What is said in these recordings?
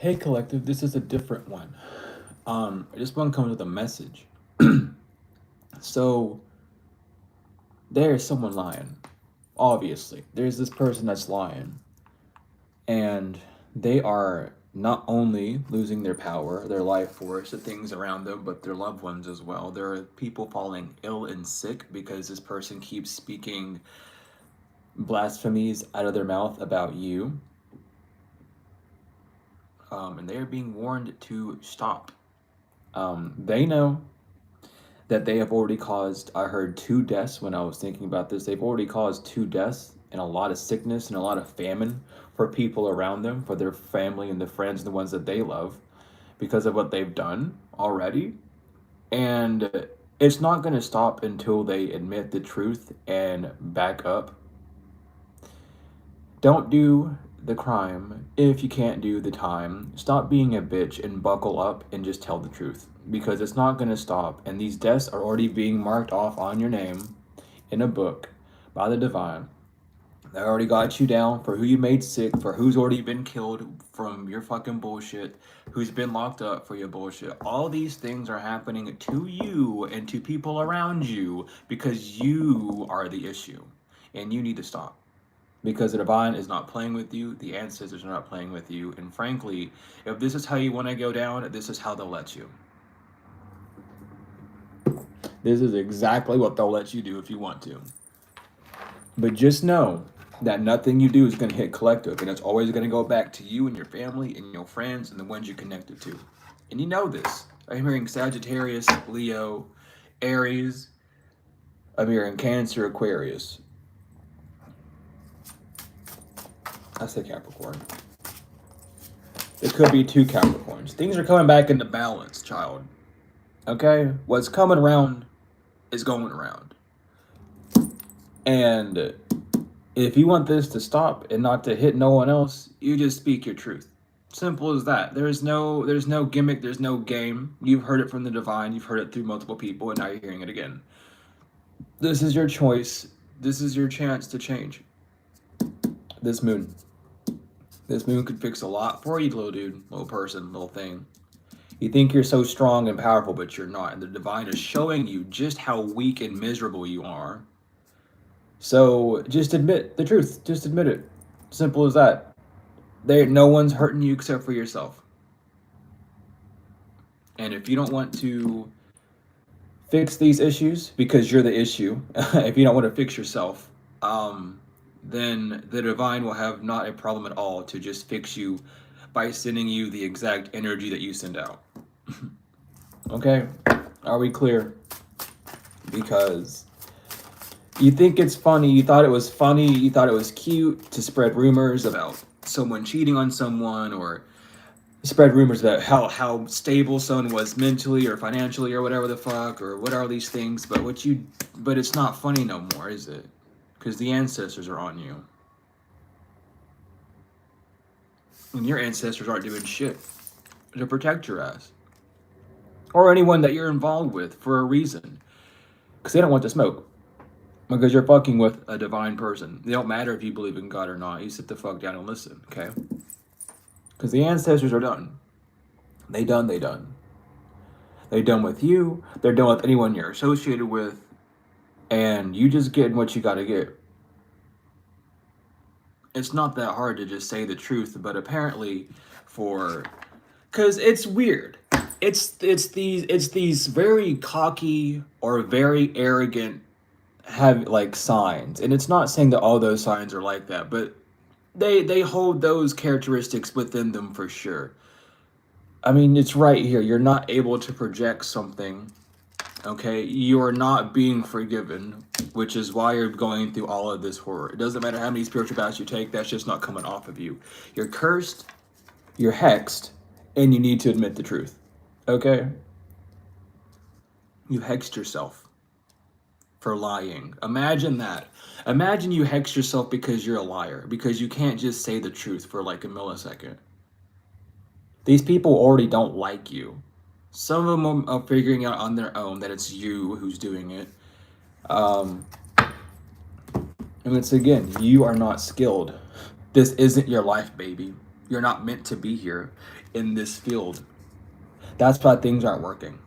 Hey collective, this is a different one. This one comes with a message. So there's someone lying. Obviously, there's this person that's lying, and they are not only losing their power, their life force, the things around them, but their loved ones as well. There are people falling ill and sick because this person keeps speaking blasphemies out of their mouth about you, and they are being warned to stop. They know that they have already caused, I heard 2 deaths when I was thinking about this. They've already caused 2 deaths and a lot of sickness and a lot of famine for people around them, for their family and the friends and the ones that they love, because of what they've done already. And it's not going to stop until they admit the truth and back up. Don't do the crime if you can't do the time. Stop being a bitch and buckle up and just tell the truth, because it's not going to stop. And these deaths are already being marked off on your name in a book by the divine. They already got you down for who you made sick, for who's already been killed from your fucking bullshit, who's been locked up for your bullshit. All these things are happening to you and to people around you because you are the issue. And you need to stop, because the divine is not playing with you, the ancestors are not playing with you, and frankly, if this is how you want to go down, this is how they'll let you. This is exactly what they'll let you do if you want to. But just know that nothing you do is going to hit collective, and it's always going to go back to you and your family and your friends and the ones you're connected to. And you know this. I'm hearing Sagittarius, Leo, Aries. I'm hearing Cancer, Aquarius. I say Capricorn. It could be 2 Capricorns. Things are coming back into balance, child. Okay? What's coming around is going around. And if you want this to stop and not to hit no one else, you just speak your truth. Simple as that. There's no gimmick, there's no game. You've heard it from the divine, you've heard it through multiple people, and now you're hearing it again. This is your choice. This is your chance to change. This moon. This moon could fix a lot for you, little dude, little person, little thing. You think you're so strong and powerful, but you're not. And the divine is showing you just how weak and miserable you are. So just admit the truth. Just admit it. Simple as that. No one's hurting you except for yourself. And if you don't want to fix these issues because you're the issue, if you don't want to fix yourself, then the divine will have not a problem at all to just fix you by sending you the exact energy that you send out. Okay? Are we clear? Because you think it's funny, you thought it was funny, you thought it was cute to spread rumors about someone cheating on someone, or spread rumors about how stable someone was mentally or financially or whatever the fuck, or what are these things, but it's not funny no more, is it? Because the ancestors are on you. And your ancestors aren't doing shit to protect your ass. Or anyone that you're involved with for a reason. Because they don't want the smoke. Because you're fucking with a divine person. It don't matter if you believe in God or not. You sit the fuck down and listen, okay? Because the ancestors are done. They done. They done with you. They're done with anyone you're associated with. And you just getting what you gotta get. It's not that hard to just say the truth, but apparently because it's weird. It's these very cocky or very arrogant have like signs, and it's not saying that all those signs are like that, but they hold those characteristics within them for sure. I mean, it's right here. You're not able to project something. Okay, you are not being forgiven, which is why you're going through all of this horror. It doesn't matter how many spiritual baths you take, that's just not coming off of you. You're cursed, you're hexed, and you need to admit the truth. Okay? You hexed yourself for lying. Imagine that. Imagine you hex yourself because you're a liar, because you can't just say the truth for like a millisecond. These people already don't like you. Some of them are figuring out on their own that it's you who's doing it. And it's again, you are not skilled. This isn't your life, baby. You're not meant to be here in this field. That's why things aren't working.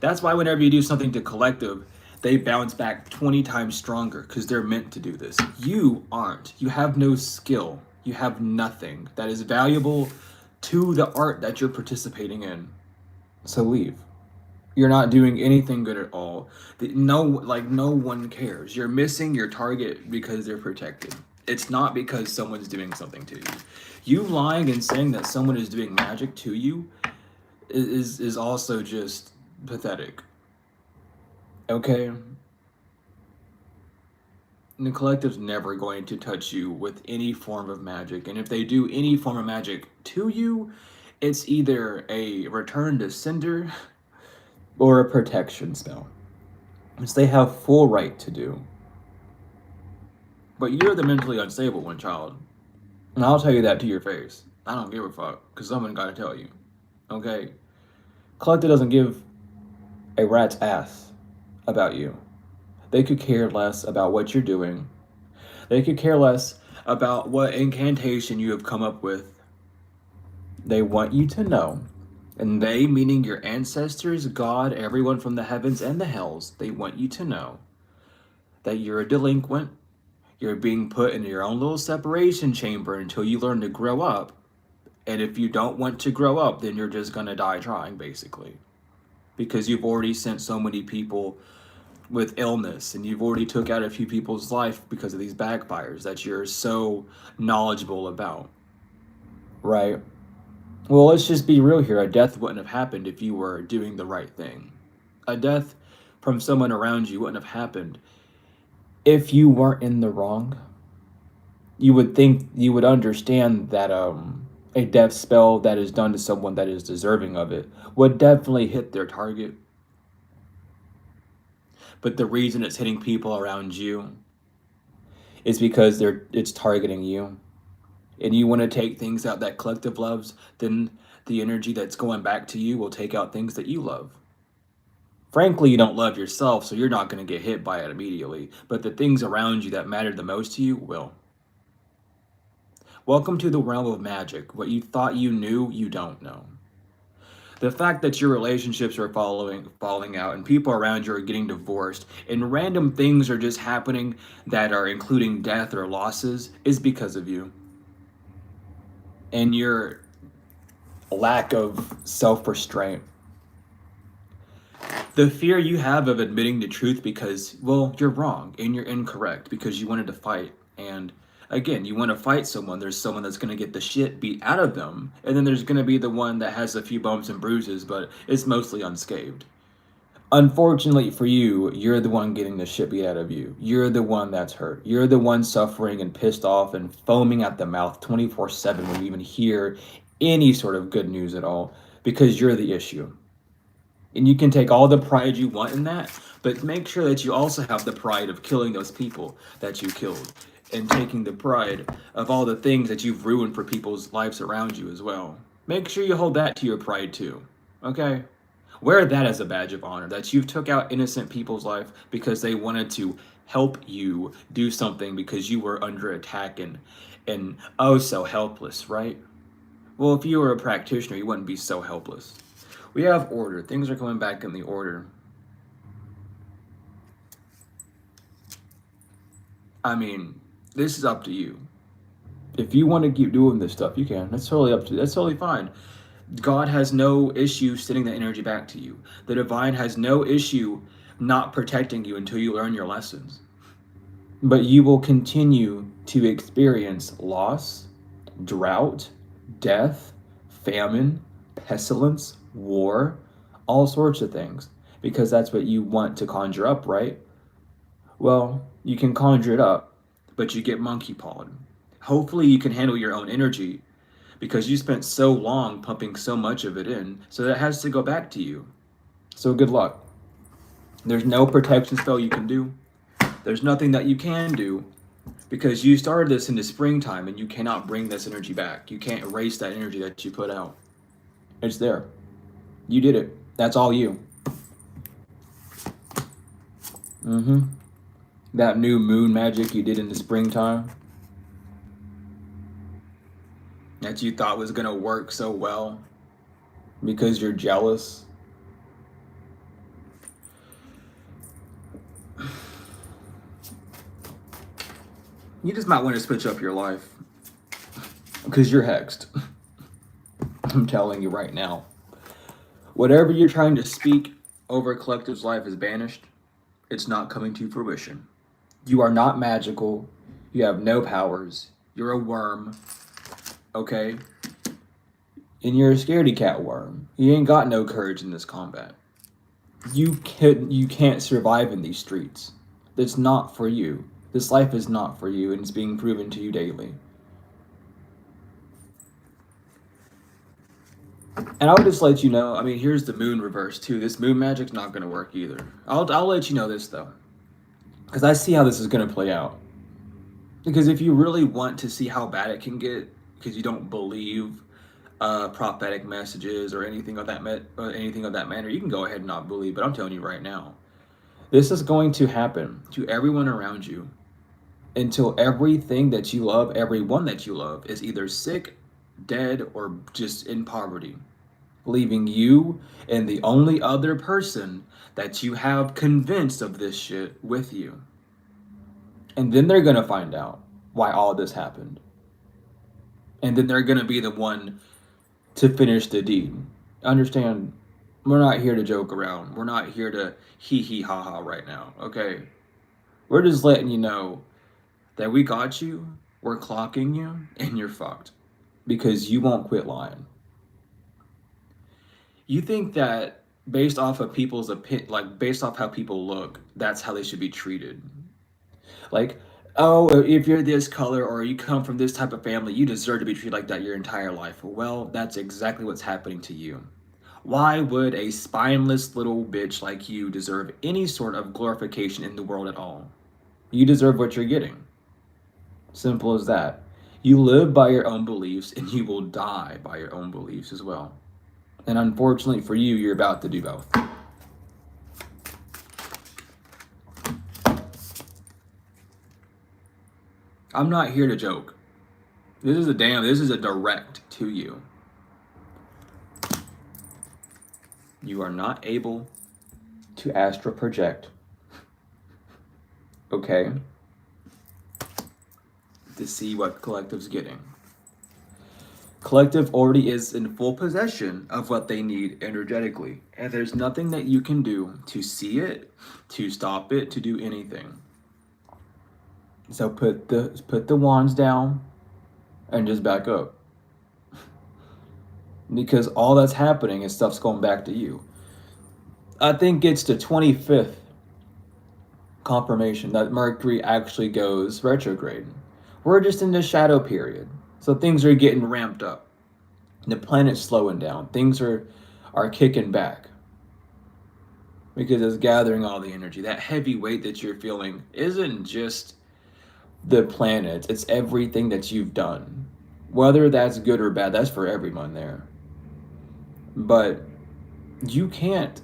That's why whenever you do something to collective, they bounce back 20 times stronger because they're meant to do this. You aren't. You have no skill. You have nothing that is valuable to the art that you're participating in. So leave. You're not doing anything good at all. No one cares. You're missing your target because they're protected. It's not because someone's doing something to you. You lying and saying that someone is doing magic to you is also just pathetic. Okay? And the collective's never going to touch you with any form of magic. And if they do any form of magic to you, it's either a return to sender or a protection spell, which they have full right to do. But you're the mentally unstable one, child. And I'll tell you that to your face. I don't give a fuck, because someone gotta tell you. Okay? Collective doesn't give a rat's ass about you. They could care less about what you're doing. They could care less about what incantation you have come up with. They want you to know, and they, meaning your ancestors, God, everyone from the heavens and the hells, they want you to know that you're a delinquent. You're being put in your own little separation chamber until you learn to grow up. And if you don't want to grow up, then you're just gonna die trying, basically. Because you've already sent so many people with illness, and you've already took out a few people's life because of these backfires that you're so knowledgeable about. Right? Well, let's just be real here. A death wouldn't have happened if you were doing the right thing. A death from someone around you wouldn't have happened if you weren't in the wrong. You would understand that a death spell that is done to someone that is deserving of it would definitely hit their target. But the reason it's hitting people around you is because it's targeting you. And you want to take things out that collective loves, then the energy that's going back to you will take out things that you love. Frankly, you don't love yourself, so you're not going to get hit by it immediately. But the things around you that matter the most to you will. Welcome to the realm of magic. What you thought you knew, you don't know. The fact that your relationships are falling out and people around you are getting divorced and random things are just happening that are including death or losses is because of you. And your lack of self-restraint. The fear you have of admitting the truth because, well, you're wrong and you're incorrect because you wanted to fight. And again, you want to fight someone. There's someone that's going to get the shit beat out of them. And then there's going to be the one that has a few bumps and bruises, but it's mostly unscathed. Unfortunately for you, you're the one getting the shit beat out of you. You're the one that's hurt. You're the one suffering and pissed off and foaming at the mouth 24/7 when you even hear any sort of good news at all because you're the issue. And you can take all the pride you want in that, but make sure that you also have the pride of killing those people that you killed and taking the pride of all the things that you've ruined for people's lives around you as well. Make sure you hold that to your pride too, okay? Wear that as a badge of honor, that you took out innocent people's life because they wanted to help you do something because you were under attack and oh so helpless, right? Well, if you were a practitioner, you wouldn't be so helpless. We have order. Things are coming back in the order. I mean, this is up to you. If you want to keep doing this stuff, you can. That's totally up to you. That's totally fine. God has no issue sending the energy back to you. The divine has no issue not protecting you until you learn your lessons. But you will continue to experience loss, drought, death, famine, pestilence, war, all sorts of things, because that's what you want to conjure up, right? Well, you can conjure it up, but you get monkey pawed. Hopefully you can handle your own energy because you spent so long pumping so much of it in, so that has to go back to you. So good luck. There's no protection spell you can do. There's nothing that you can do because you started this in the springtime and you cannot bring this energy back. You can't erase that energy that you put out. It's there. You did it. That's all you. That new moon magic you did in the springtime. that you thought was going to work so well because you're jealous. You just might want to switch up your life because you're hexed. I'm telling you right now. Whatever you're trying to speak over Collective's life is banished. It's not coming to fruition. You are not magical. You have no powers. You're a worm. Okay? And you're a scaredy cat worm. You ain't got no courage in this combat. You can't survive in these streets. It's not for you. This life is not for you, and it's being proven to you daily. And I'll just let you know, I mean, here's the moon reverse too. This moon magic's not going to work either. I'll let you know this though, because I see how this is going to play out. Because if you really want to see how bad it can get, because you don't believe prophetic messages or anything of that manner, you can go ahead and not believe. But I'm telling you right now, this is going to happen to everyone around you until everything that you love, everyone that you love, is either sick, dead, or just in poverty, leaving you and the only other person that you have convinced of this shit with you. And then they're gonna find out why all this happened. And then they're gonna be the one to finish the deed. Understand, we're not here to joke around. We're not here to hee hee ha ha right now, okay? We're just letting you know that we got you, we're clocking you, and you're fucked. Because you won't quit lying. You think that based off of people's opinion, like based off how people look, that's how they should be treated. Like, oh, if you're this color or you come from this type of family, you deserve to be treated like that your entire life. Well, that's exactly what's happening to you. Why would a spineless little bitch like you deserve any sort of glorification in the world at all? You deserve what you're getting. Simple as that. You live by your own beliefs and you will die by your own beliefs as well. And unfortunately for you, you're about to do both. I'm not here to joke. This is a direct to you. You are not able to astral project. Okay? To see what Collective's getting. Collective already is in full possession of what they need energetically. And there's nothing that you can do to see it, to stop it, to do anything. So put the wands down and just back up. Because all that's happening is stuff's going back to you. I think it's the 25th confirmation that Mercury actually goes retrograde. We're just in the shadow period. So things are getting ramped up. The planet's slowing down. Things are kicking back. Because it's gathering all the energy. That heavy weight that you're feeling isn't just the planets. It's everything that you've done. Whether that's good or bad, that's for everyone there. But you can't,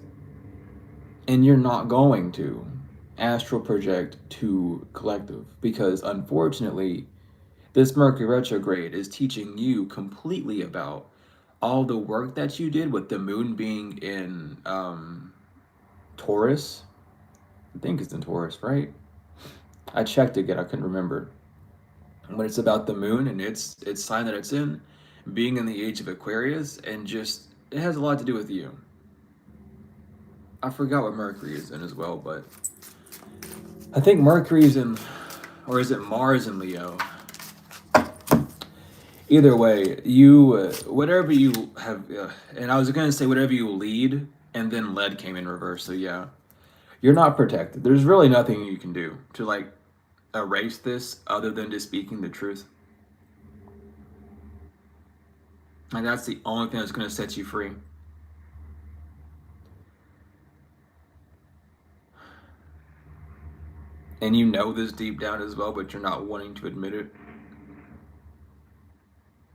and you're not going to, astral project to Collective. Because unfortunately, this Mercury retrograde is teaching you completely about all the work that you did with the moon being in Taurus. I think it's in Taurus, right? I checked again, I couldn't remember. But it's about the moon and its sign that it's in, being in the age of Aquarius, and just, it has a lot to do with you. I forgot what Mercury is in as well, but I think Mercury is in, or is it Mars in Leo? Either way, you, whatever you have, and I was going to say whatever you lead, and then lead came in reverse, so yeah. You're not protected. There's really nothing you can do to, like, erase this other than just speaking the truth. And that's the only thing that's going to set you free. And you know this deep down as well, but you're not wanting to admit it.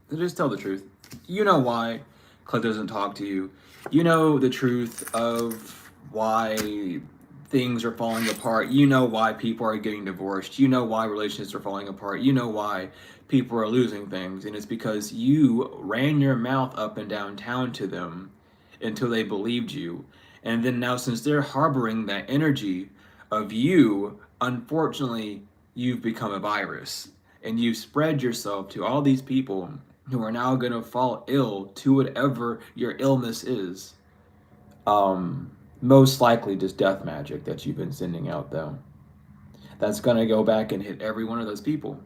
So just tell the truth. You know why Cliff doesn't talk to you. You know the truth of why things are falling apart. You know why people are getting divorced. You know why relationships are falling apart. You know why people are losing things. And it's because you ran your mouth up and down town to them until they believed you. And then now, since they're harboring that energy of you, unfortunately, you've become a virus. And you've spread yourself to all these people who are now going to fall ill to whatever your illness is. Most likely just death magic that you've been sending out, though. That's going to go back and hit every one of those people.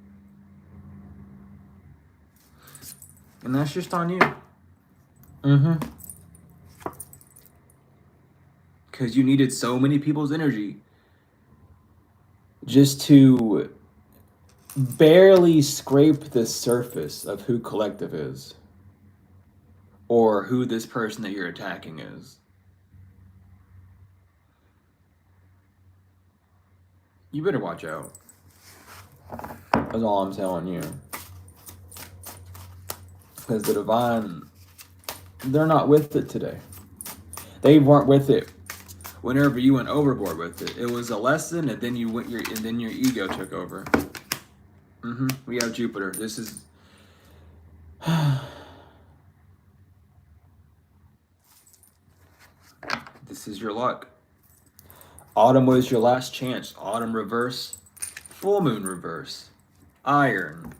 And that's just on you. Because you needed so many people's energy just to barely scrape the surface of who Collective is. Or who this person that you're attacking is. You better watch out. That's all I'm telling you. Because the Divine, they're not with it today. They weren't with it whenever you went overboard with it. It was a lesson, and then your ego took over. We have Jupiter. This is this is your luck. Autumn was your last chance. Autumn reverse, full moon reverse, iron.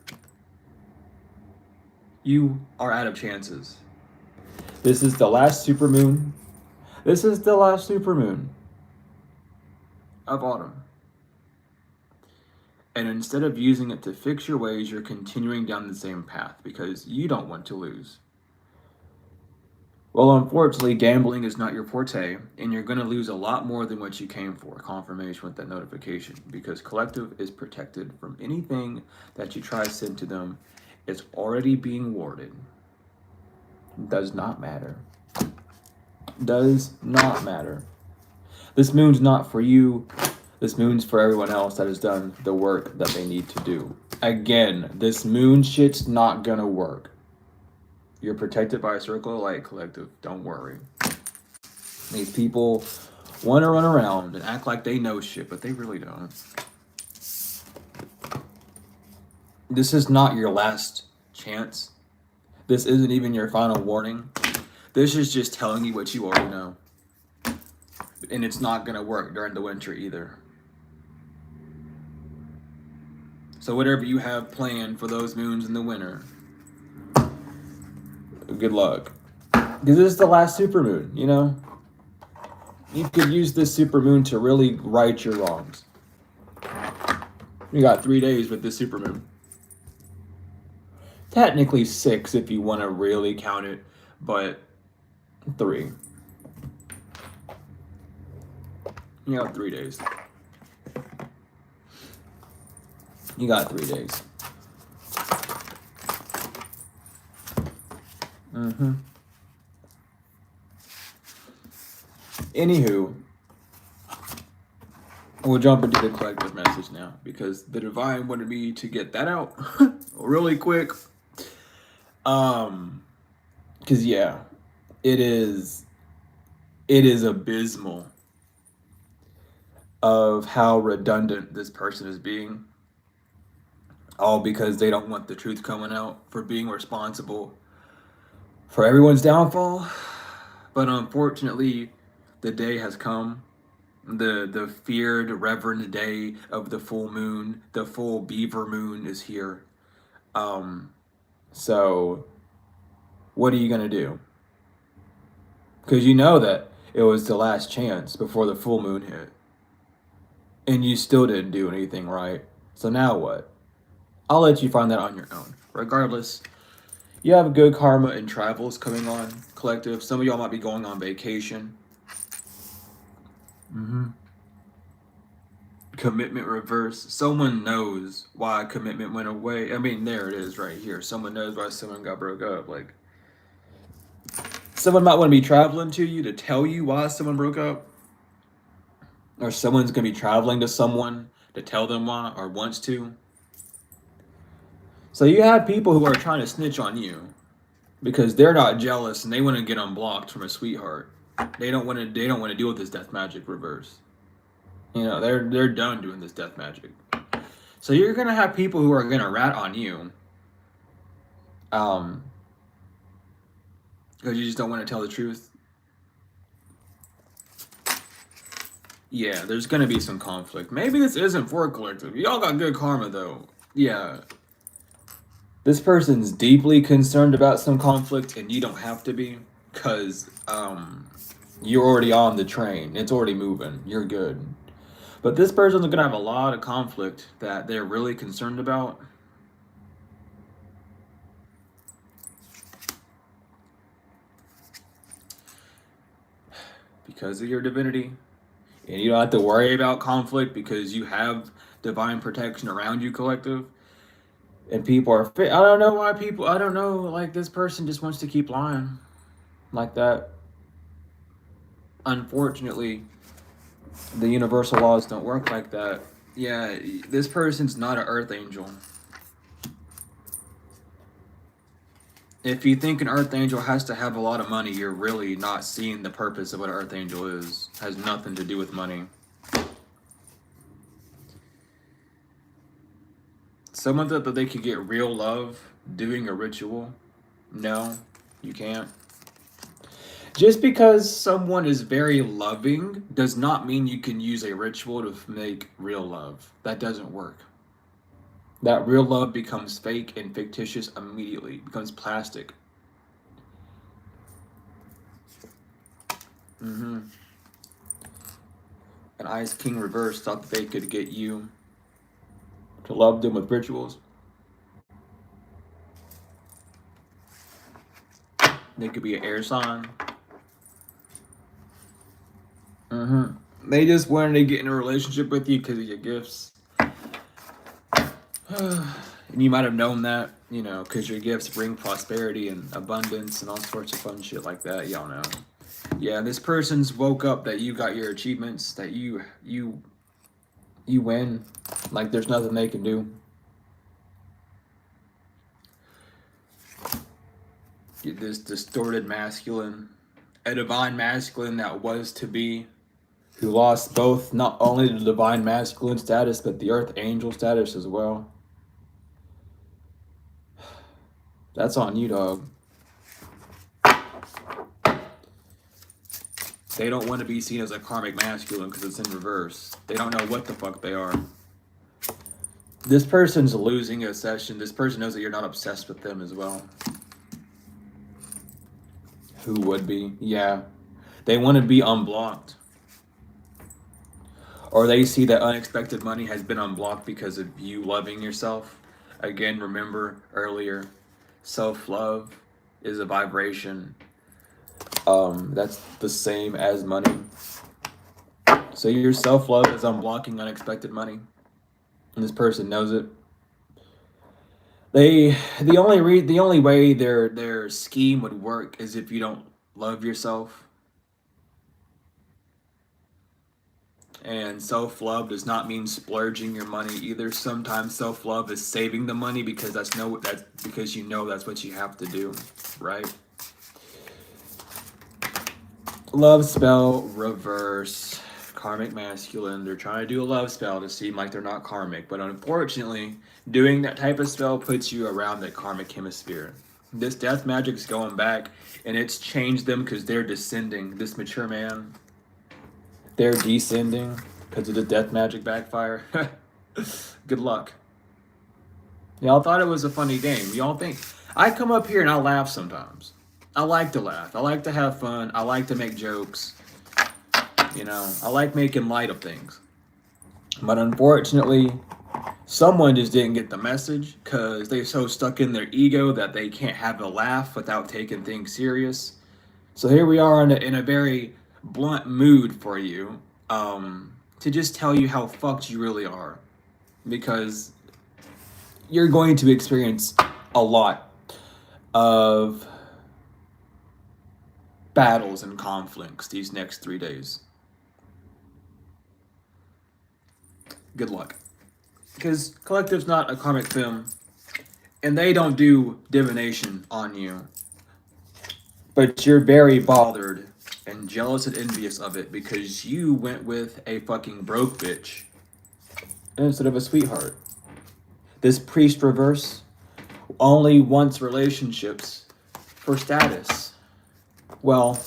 You are out of chances. This is the last supermoon. This is the last supermoon of autumn. And instead of using it to fix your ways, you're continuing down the same path because you don't want to lose. Well, unfortunately, gambling is not your forte, and you're going to lose a lot more than what you came for. Confirmation with that notification, because Collective is protected from anything that you try to send to them. It's already being warded. Does not matter. Does not matter. This moon's not for you. This moon's for everyone else that has done the work that they need to do. Again, this moon shit's not gonna work. You're protected by a circle of light, Collective. Don't worry. These people want to run around and act like they know shit, but they really don't. This is not your last chance. This isn't even your final warning. This is just telling you what you already know. And it's not going to work during the winter either. So whatever you have planned for those moons in the winter, good luck. Because this is the last supermoon, you know? You could use this supermoon to really right your wrongs. You got 3 days with this supermoon. Technically 6 if you want to really count it, but 3. You got 3 days. You got 3 days. Anywho, we'll jump into the Collective message now because the Divine wanted me to get that out really quick. Because yeah, it is abysmal of how redundant this person is being. All because they don't want the truth coming out for being responsible for everyone's downfall. But unfortunately, the day has come. The feared reverend day of the full moon, the full beaver moon is here. So what are you going to do? Because you know that it was the last chance before the full moon hit. And you still didn't do anything right. So now what? I'll let you find that on your own. Regardless, you have good karma and travels coming on, Collective. Some of y'all might be going on vacation. Commitment reverse. Someone knows why commitment went away. I mean, there it is right here. Someone knows why someone got broke up. Like, someone might want to be traveling to you to tell you why someone broke up. Or someone's going to be traveling to someone to tell them why or wants to. So you have people who are trying to snitch on you because they're not jealous and they want to get unblocked from a sweetheart. They don't want to deal with this death magic reverse. You know, they're done doing this death magic. So you're gonna have people who are gonna rat on you, because you just don't want to tell the truth. Yeah, there's gonna be some conflict. Maybe this isn't for a collective. Y'all got good karma though. Yeah. This person's deeply concerned about some conflict, and you don't have to be, because you're already on the train. It's already moving. You're good. But this person's gonna have a lot of conflict that they're really concerned about. Because of your divinity. And you don't have to worry about conflict because you have divine protection around you, collective. And people are I don't know why people, I don't know, like this person just wants to keep lying like that. Unfortunately, the universal laws don't work like that. Yeah, this person's not an earth angel. If you think an earth angel has to have a lot of money, you're really not seeing the purpose of what an earth angel is. It has nothing to do with money. Someone thought that they could get real love doing a ritual. No, you can't. Just because someone is very loving does not mean you can use a ritual to make real love. That doesn't work. That real love becomes fake and fictitious immediately. It becomes plastic. An Ice King reverse thought that they could get you to love them with rituals. They could be an air sign. They just wanted to get in a relationship with you because of your gifts. And you might have known that, you know, because your gifts bring prosperity and abundance and all sorts of fun shit like that. Y'all know. Yeah, this person's woke up that you got your achievements, that you win. Like there's nothing they can do. This distorted masculine, a divine masculine that was to be, who lost both, not only the divine masculine status, but the earth angel status as well. That's on you, dog. They don't want to be seen as a karmic masculine because it's in reverse. They don't know what the fuck they are. This person's losing a session. This person knows that you're not obsessed with them as well. Who would be? Yeah. They want to be unblocked. Or they see that unexpected money has been unblocked because of you loving yourself. Again, remember earlier, self-love is a vibration. That's the same as money. So your self-love is unblocking unexpected money. And this person knows it. The only way their scheme would work is if you don't love yourself. And self-love does not mean splurging your money either. Sometimes self-love is saving the money because that's because you know that's what you have to do, right? Love spell reverse. Karmic masculine. They're trying to do a love spell to seem like they're not karmic, but unfortunately, doing that type of spell puts you around that karmic hemisphere. This death magic's going back, and it's changed them because they're descending. This mature man, they're descending because of the death magic backfire. Good luck. Y'all thought it was a funny game. Y'all think I come up here and I laugh sometimes. I like to laugh. I like to have fun. I like to make jokes. You know, I like making light of things. But unfortunately, someone just didn't get the message because they're so stuck in their ego that they can't have a laugh without taking things serious. So here we are in a very blunt mood for you, to just tell you how fucked you really are, because you're going to experience a lot of battles and conflicts these next 3 days. Good luck. Because Collective's not a karmic film, and they don't do divination on you. But you're very bothered and jealous and envious of it because you went with a fucking broke bitch instead of a sweetheart. This priest reverse only wants relationships for status. Well,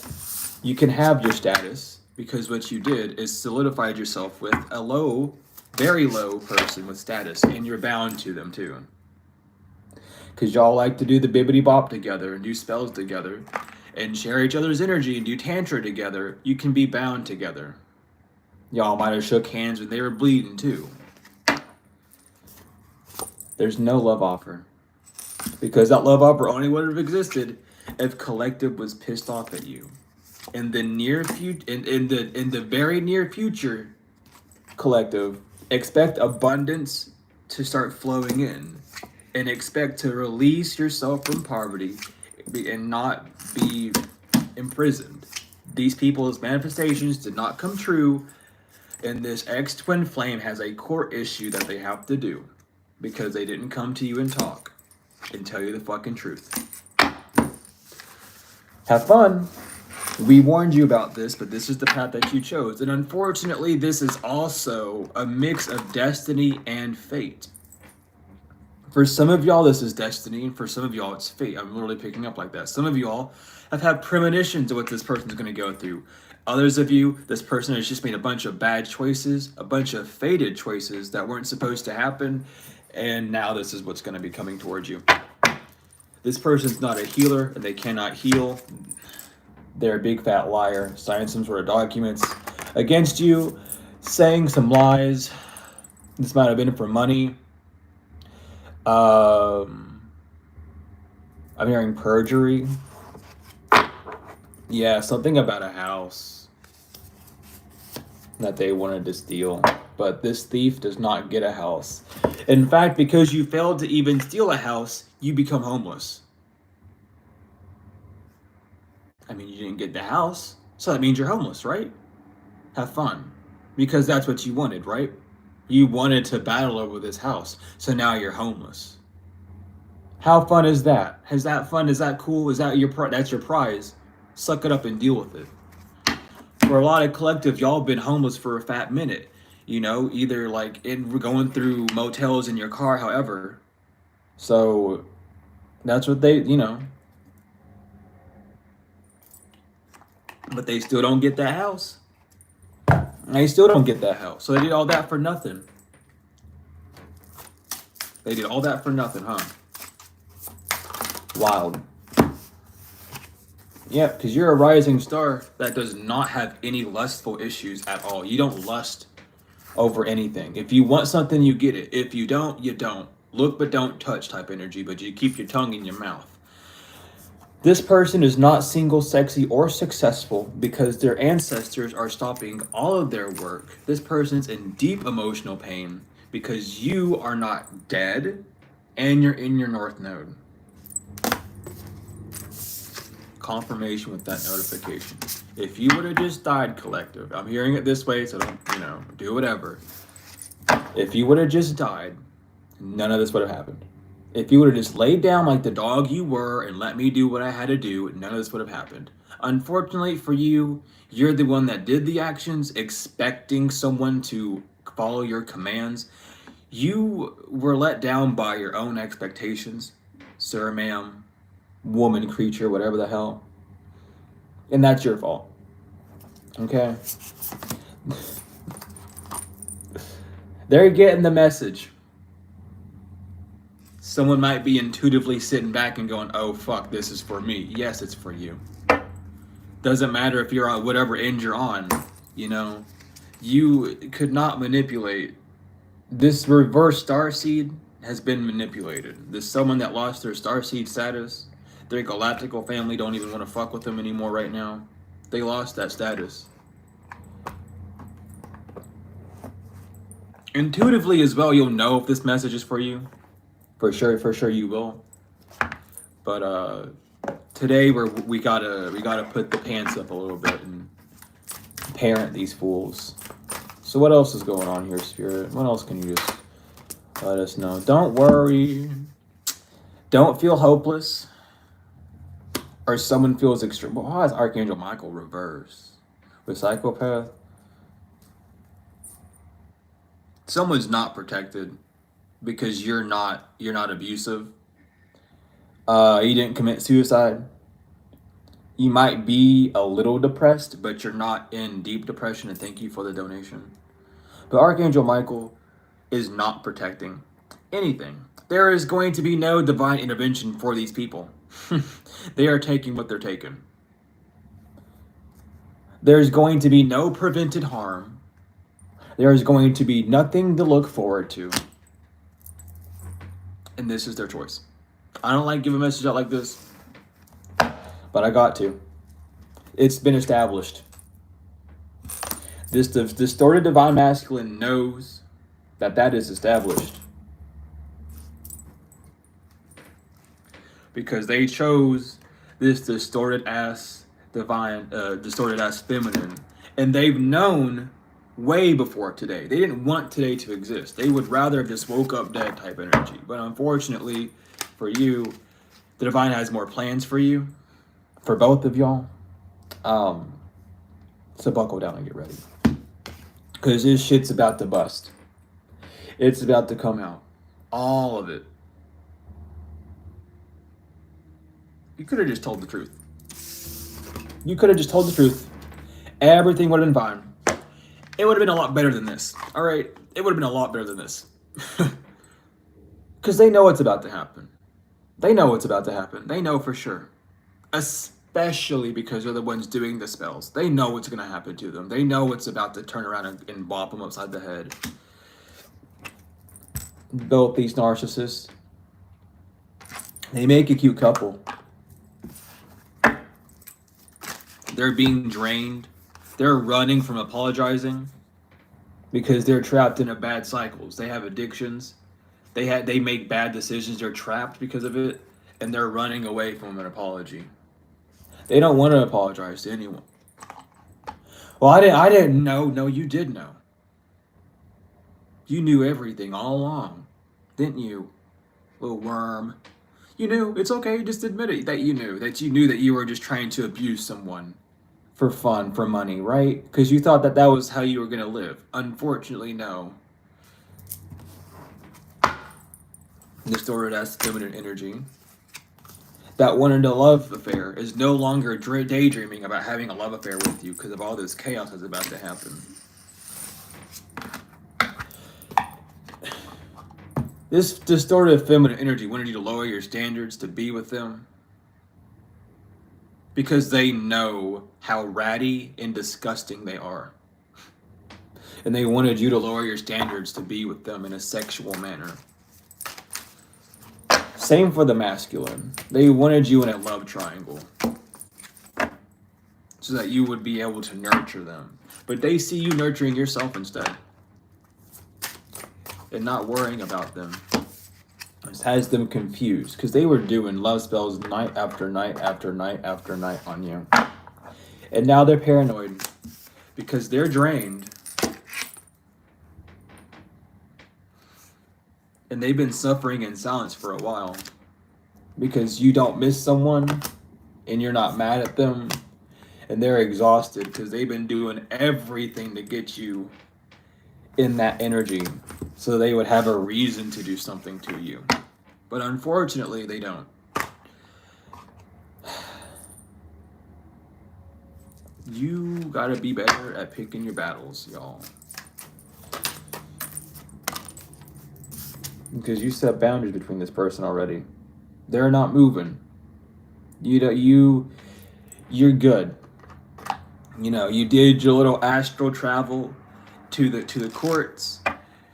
you can have your status because what you did is solidified yourself with a low, very low person with status, and you're bound to them too. Because y'all like to do the bibbity bop together and do spells together and share each other's energy and do tantra together. You can be bound together. Y'all might have shook hands when they were bleeding too. There's no love offer. Because that love offer only would have existed if collective was pissed off at you. In the near future, in the very near future, collective, expect abundance to start flowing in, and expect to release yourself from poverty and not be imprisoned. These people's manifestations did not come true, and this ex-twin flame has a core issue that they have to do because they didn't come to you and talk and tell you the fucking truth. Have fun. We warned you about this, but this is the path that you chose. And unfortunately, this is also a mix of destiny and fate. For some of y'all, this is destiny, and for some of y'all, it's fate. I'm literally picking up like that. Some of y'all have had premonitions of what this person's going to go through. Others of you, this person has just made a bunch of bad choices, a bunch of fated choices that weren't supposed to happen, and now this is what's going to be coming towards you. This person's not a healer, and they cannot heal. They're a big fat liar, signing some sort of documents against you, saying some lies. This might have been for money. I'm hearing perjury. Yeah, something about a house that they wanted to steal. But this thief does not get a house. In fact, because you failed to even steal a house, you become homeless. I mean, you didn't get the house, so that means you're homeless, right? Have fun. Because that's what you wanted, right? You wanted to battle over this house, so now you're homeless. How fun is that? Is that fun? Is that cool? Is that that's your prize? Suck it up and deal with it. For a lot of collective, y'all been homeless for a fat minute. You know, either like going through motels in your car, however. So that's what they, but they still don't get that house. They still don't get that house. So they did all that for nothing. They did all that for nothing, huh? Wild. Yeah, because you're a rising star that does not have any lustful issues at all. You don't lust over anything. If you want something, you get it. If you don't, you don't. Look but don't touch type energy, but you keep your tongue in your mouth. This person is not single, sexy, or successful because their ancestors are stopping all of their work. This person's in deep emotional pain because you are not dead and you're in your North Node. Confirmation with that notification. If you would have just died, collective, I'm hearing it this way, so don't, do whatever. If you would have just died, none of this would have happened. If you would have just laid down like the dog you were and let me do what I had to do, none of this would have happened. Unfortunately for you, you're the one that did the actions, expecting someone to follow your commands. You were let down by your own expectations, sir, ma'am, woman, creature, whatever the hell. And that's your fault. Okay? They're getting the message. Someone might be intuitively sitting back and going, oh, fuck, this is for me. Yes, it's for you. Doesn't matter if you're on whatever end you're on, you could not manipulate. This reverse starseed has been manipulated. This someone that lost their starseed status, their galactical family don't even want to fuck with them anymore right now. They lost that status. Intuitively as well, you'll know if this message is for you. For sure you will. But today we gotta put the pants up a little bit and parent these fools. So what else is going on here, Spirit? What else can you just let us know? Don't worry. Don't feel hopeless. or someone feels extreme. Well, how is Archangel Michael reverse with psychopath? Someone's not protected because you're not abusive. You didn't commit suicide. You might be a little depressed, but you're not in deep depression, and thank you for the donation. But Archangel Michael is not protecting anything. There is going to be no divine intervention for these people. They are taking what they're taking. There's going to be no prevented harm. There is going to be nothing to look forward to. And this is their choice. I don't like giving a message out like this, but I got to. It's been established. This distorted divine masculine knows that is established. Because they chose this distorted ass feminine. And they've known way before today. They didn't want today to exist. They would rather have just woke up dead type energy. But unfortunately for you, the divine has more plans for you, for both of y'all. So buckle down and get ready. Because this shit's about to bust. It's about to come out. All of it. You could have just told the truth. You could have just told the truth. Everything would have been fine. It would have been a lot better than this. All right? It would have been a lot better than this. Because they know what's about to happen. They know what's about to happen. They know for sure. Especially because they're the ones doing the spells. They know what's going to happen to them. They know what's about to turn around and bop them upside the head. Both these narcissists, they make a cute couple. They're being drained. They're running from apologizing because they're trapped in a bad cycles. They have addictions. They make bad decisions. They're trapped because of it, and they're running away from an apology. They don't want to apologize to anyone. Well, I didn't know. No, you did know. You knew everything all along, didn't you, little worm? You knew. It's okay. Just admit it that you knew that you were just trying to abuse someone for fun, for money, right? Because you thought that was how you were going to live. Unfortunately, no. Distorted as feminine energy that wanted a love affair is no longer daydreaming about having a love affair with you because of all this chaos that's about to happen. This distorted feminine energy wanted you to lower your standards to be with them because they know how ratty and disgusting they are. And they wanted you to lower your standards to be with them in a sexual manner. Same for the masculine. They wanted you in a love triangle so that you would be able to nurture them. But they see you nurturing yourself instead and not worrying about them. This has them confused because they were doing love spells night after night after night after night on you. And now they're paranoid because they're drained. And they've been suffering in silence for a while because you don't miss someone and you're not mad at them. And they're exhausted because they've been doing everything to get you in that energy so they would have a reason to do something to you. But unfortunately, they don't. You gotta be better at picking your battles, y'all. Because you set boundaries between this person already. They're not moving. You're good. You know, you did your little astral travel to the courts,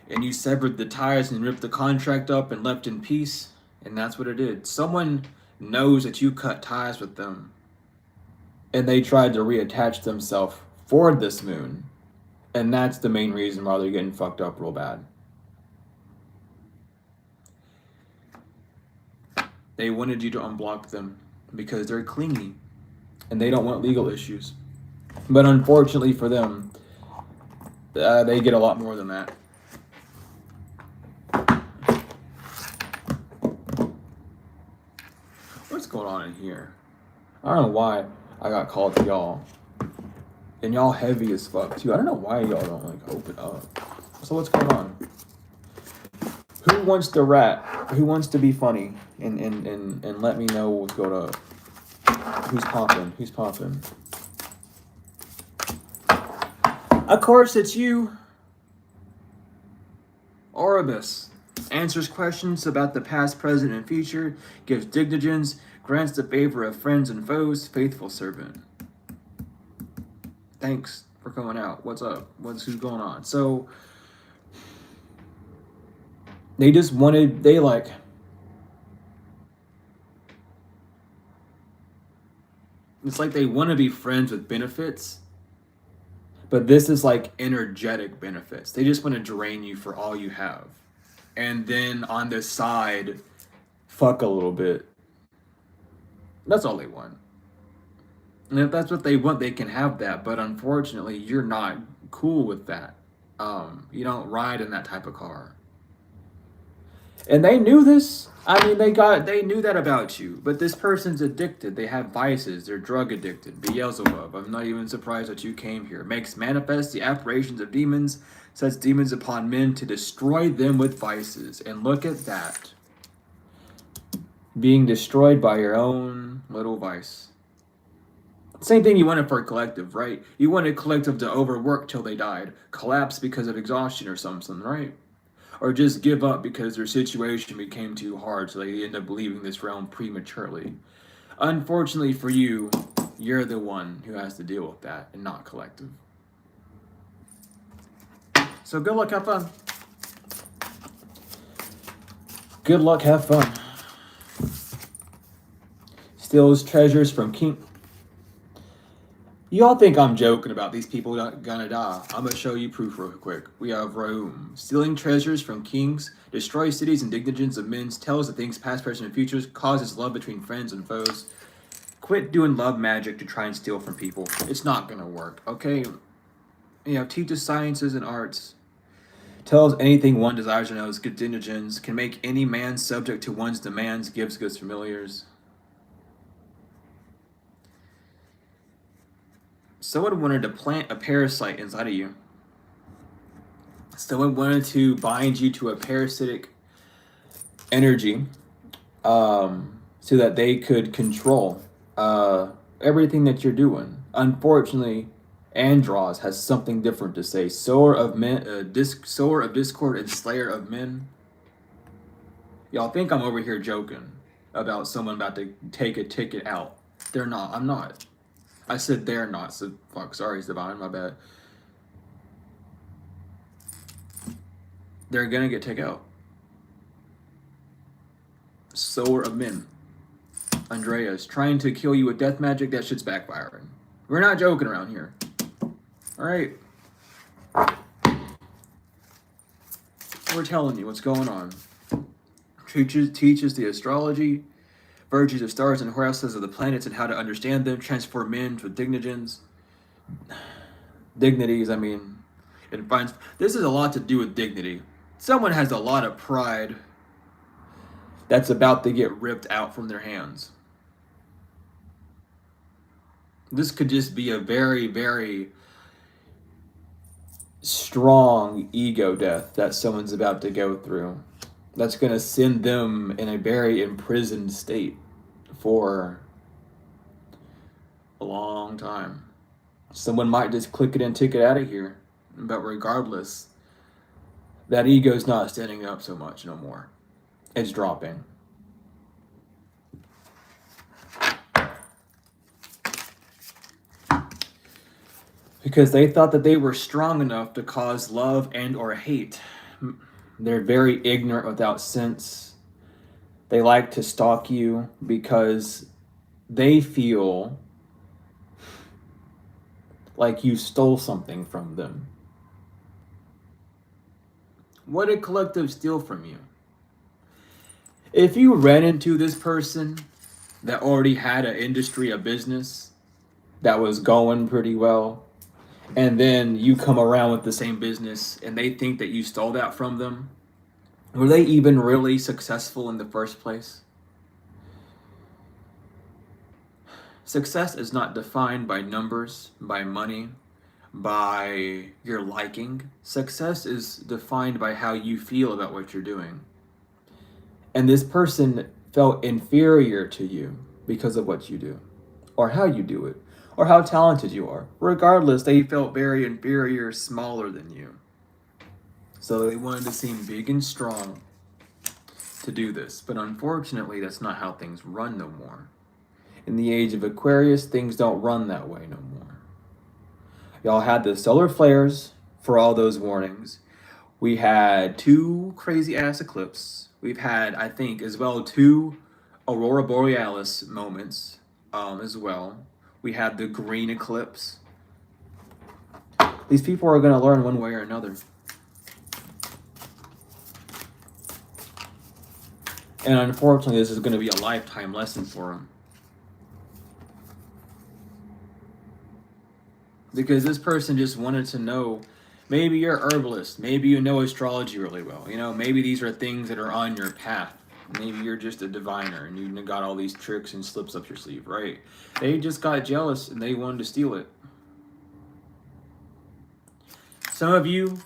and you severed the ties and ripped the contract up and left in peace, and that's what it did. Someone knows that you cut ties with them, and they tried to reattach themselves for this moon, and that's the main reason why they're getting fucked up real bad. They wanted you to unblock them because they're clingy and they don't want legal issues. But unfortunately for them, they get a lot more than that. What's going on in here? I don't know why I got called to y'all. And y'all heavy as fuck too. I don't know why y'all don't like open up. So what's going on? Who wants to rap? Who wants to be funny? And let me know what's going on. Who's popping? Who's popping? Of course it's you. Oribus. Answers questions about the past, present, and future. Gives dignigens. Grants the favor of friends and foes. Faithful servant. Thanks for coming out. What's up? Who's going on? So they just wanted, it's like they want to be friends with benefits, but this is like energetic benefits. They just want to drain you for all you have. And then on the side, fuck a little bit. That's all they want. And if that's what they want, they can have that. But unfortunately, you're not cool with that. You don't ride in that type of car. And they knew this. I mean, they knew that about you. But this person's addicted. They have vices. They're drug addicted. Beelzebub. I'm not even surprised that you came here. Makes manifest the apparitions of demons. Sets demons upon men to destroy them with vices. And look at that. Being destroyed by your own little vice. Same thing you wanted for a collective, right? You wanted a collective to overwork till they died. Collapse because of exhaustion or something, right? Or just give up because their situation became too hard, so they end up leaving this realm prematurely. Unfortunately for you, you're the one who has to deal with that, and not collective. So good luck, have fun. Good luck, have fun. Steals treasures from king. Y'all think I'm joking about these people gonna die. I'm gonna show you proof real quick. We have Rome. Stealing treasures from kings, destroys cities and dignigens of men, tells the things past, present, and futures, causes love between friends and foes. Quit doing love magic to try and steal from people. It's not gonna work, okay? You know, teaches sciences and arts. Tells anything one desires or knows, good dignigens, can make any man subject to one's demands, gives good familiars. Someone wanted to plant a parasite inside of you. Someone wanted to bind you to a parasitic energy so that they could control everything that you're doing. Unfortunately, Andros has something different to say. Sower of discord and slayer of men. Y'all think I'm over here joking about someone about to take a ticket out. They're not. I'm not. I said they're not, so fuck, sorry, Savine, my bad. They're gonna get taken out. Sower of men. Andreas, trying to kill you with death magic, that shit's backfiring. We're not joking around here. Alright. We're telling you what's going on. Teaches the astrology, virtues of stars and horoscopes of the planets and how to understand them, transform men with dignigens. Dignities, I mean, it finds this is a lot to do with dignity. Someone has a lot of pride that's about to get ripped out from their hands. This could just be a very, very strong ego death that someone's about to go through. That's going to send them in a very imprisoned state for a long time. Someone might just click it and take it out of here. But regardless, that ego's not standing up so much no more. It's dropping. Because they thought that they were strong enough to cause love and or hate. They're very ignorant without sense. They like to stalk you because they feel like you stole something from them. What did collective steal from you? If you ran into this person that already had an industry, a business that was going pretty well, and then you come around with the same business and they think that you stole that from them, were they even really successful in the first place? Success is not defined by numbers, by money, by your liking. Success is defined by how you feel about what you're doing. And this person felt inferior to you because of what you do, or how you do it, or how talented you are. Regardless, they felt very inferior, smaller than you. So they wanted to seem big and strong to do this. But unfortunately, that's not how things run no more. In the age of Aquarius, things don't run that way no more. Y'all had the solar flares for all those warnings. We had 2 crazy ass eclipses. We've had, I think, as well, 2 aurora borealis moments as well. We had the green eclipse. These people are going to learn one way or another. And unfortunately, this is going to be a lifetime lesson for them. Because this person just wanted to know, maybe you're a herbalist, maybe you know astrology really well, you know, maybe these are things that are on your path. Maybe you're just a diviner and you got all these tricks and slips up your sleeve, right? They just got jealous and they wanted to steal it. Some of you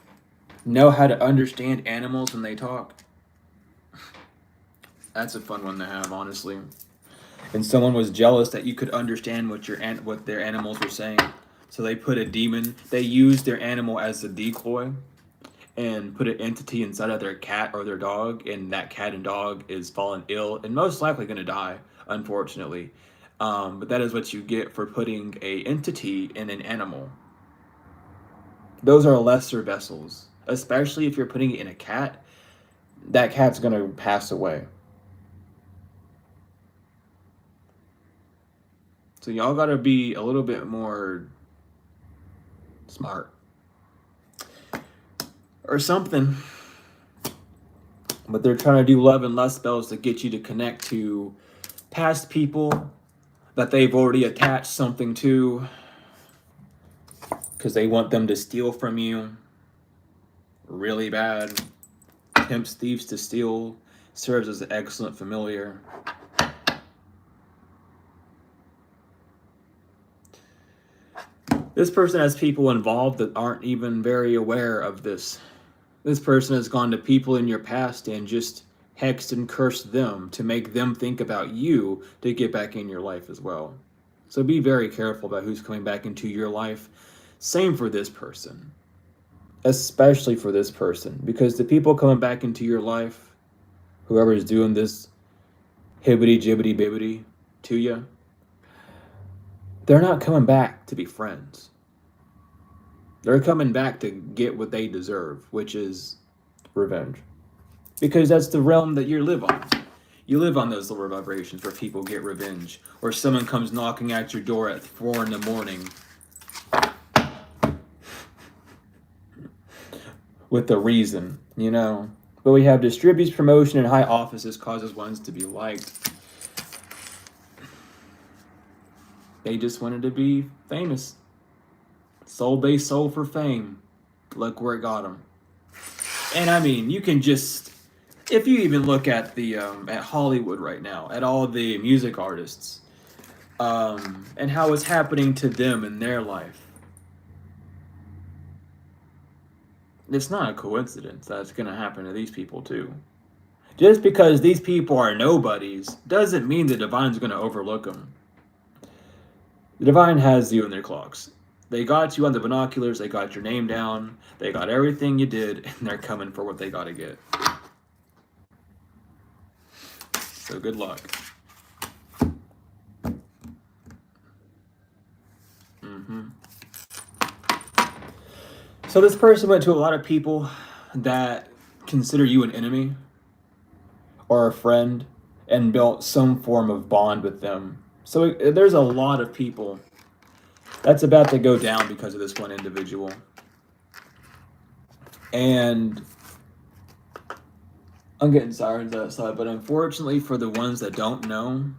know how to understand animals when they talk. That's a fun one to have, honestly. And someone was jealous that you could understand what their animals were saying. So they put a demon, they used their animal as a decoy and put an entity inside of their cat or their dog, and that cat and dog is fallen ill and most likely going to die, unfortunately. But that is what you get for putting a entity in an animal. Those are lesser vessels, especially if you're putting it in a cat. That cat's going to pass away. So y'all got to be a little bit more smart or something. But they're trying to do love and lust spells to get you to connect to past people that they've already attached something to, because they want them to steal from you really bad. Pimps, thieves to steal serves as an excellent familiar. This person has people involved that aren't even very aware of this. This person has gone to people in your past and just hexed and cursed them to make them think about you to get back in your life as well. So be very careful about who's coming back into your life. Same for this person. Especially for this person. Because the people coming back into your life, whoever is doing this hibbity jibbity bibbity to you, they're not coming back to be friends. They're coming back to get what they deserve, which is revenge. Because that's the realm that you live on. You live on those lower vibrations where people get revenge. Or someone comes knocking at your door at 4 in the morning with a reason, you know. But we have distributes, promotion, and high offices causes ones to be liked. They just wanted to be famous. Sold they soul for fame. Look where it got them. And I mean, you can just, if you even look at the at Hollywood right now, at all the music artists, and how it's happening to them in their life, it's not a coincidence that it's going to happen to these people too. Just because these people are nobodies doesn't mean the divine's going to overlook them. The divine has you in their clocks. They got you on the binoculars, they got your name down, they got everything you did, and they're coming for what they got to get. So good luck. So this person went to a lot of people that consider you an enemy or a friend and built some form of bond with them. So there's a lot of people that's about to go down because of this one individual. And I'm getting sirens outside, but unfortunately for the ones that don't know,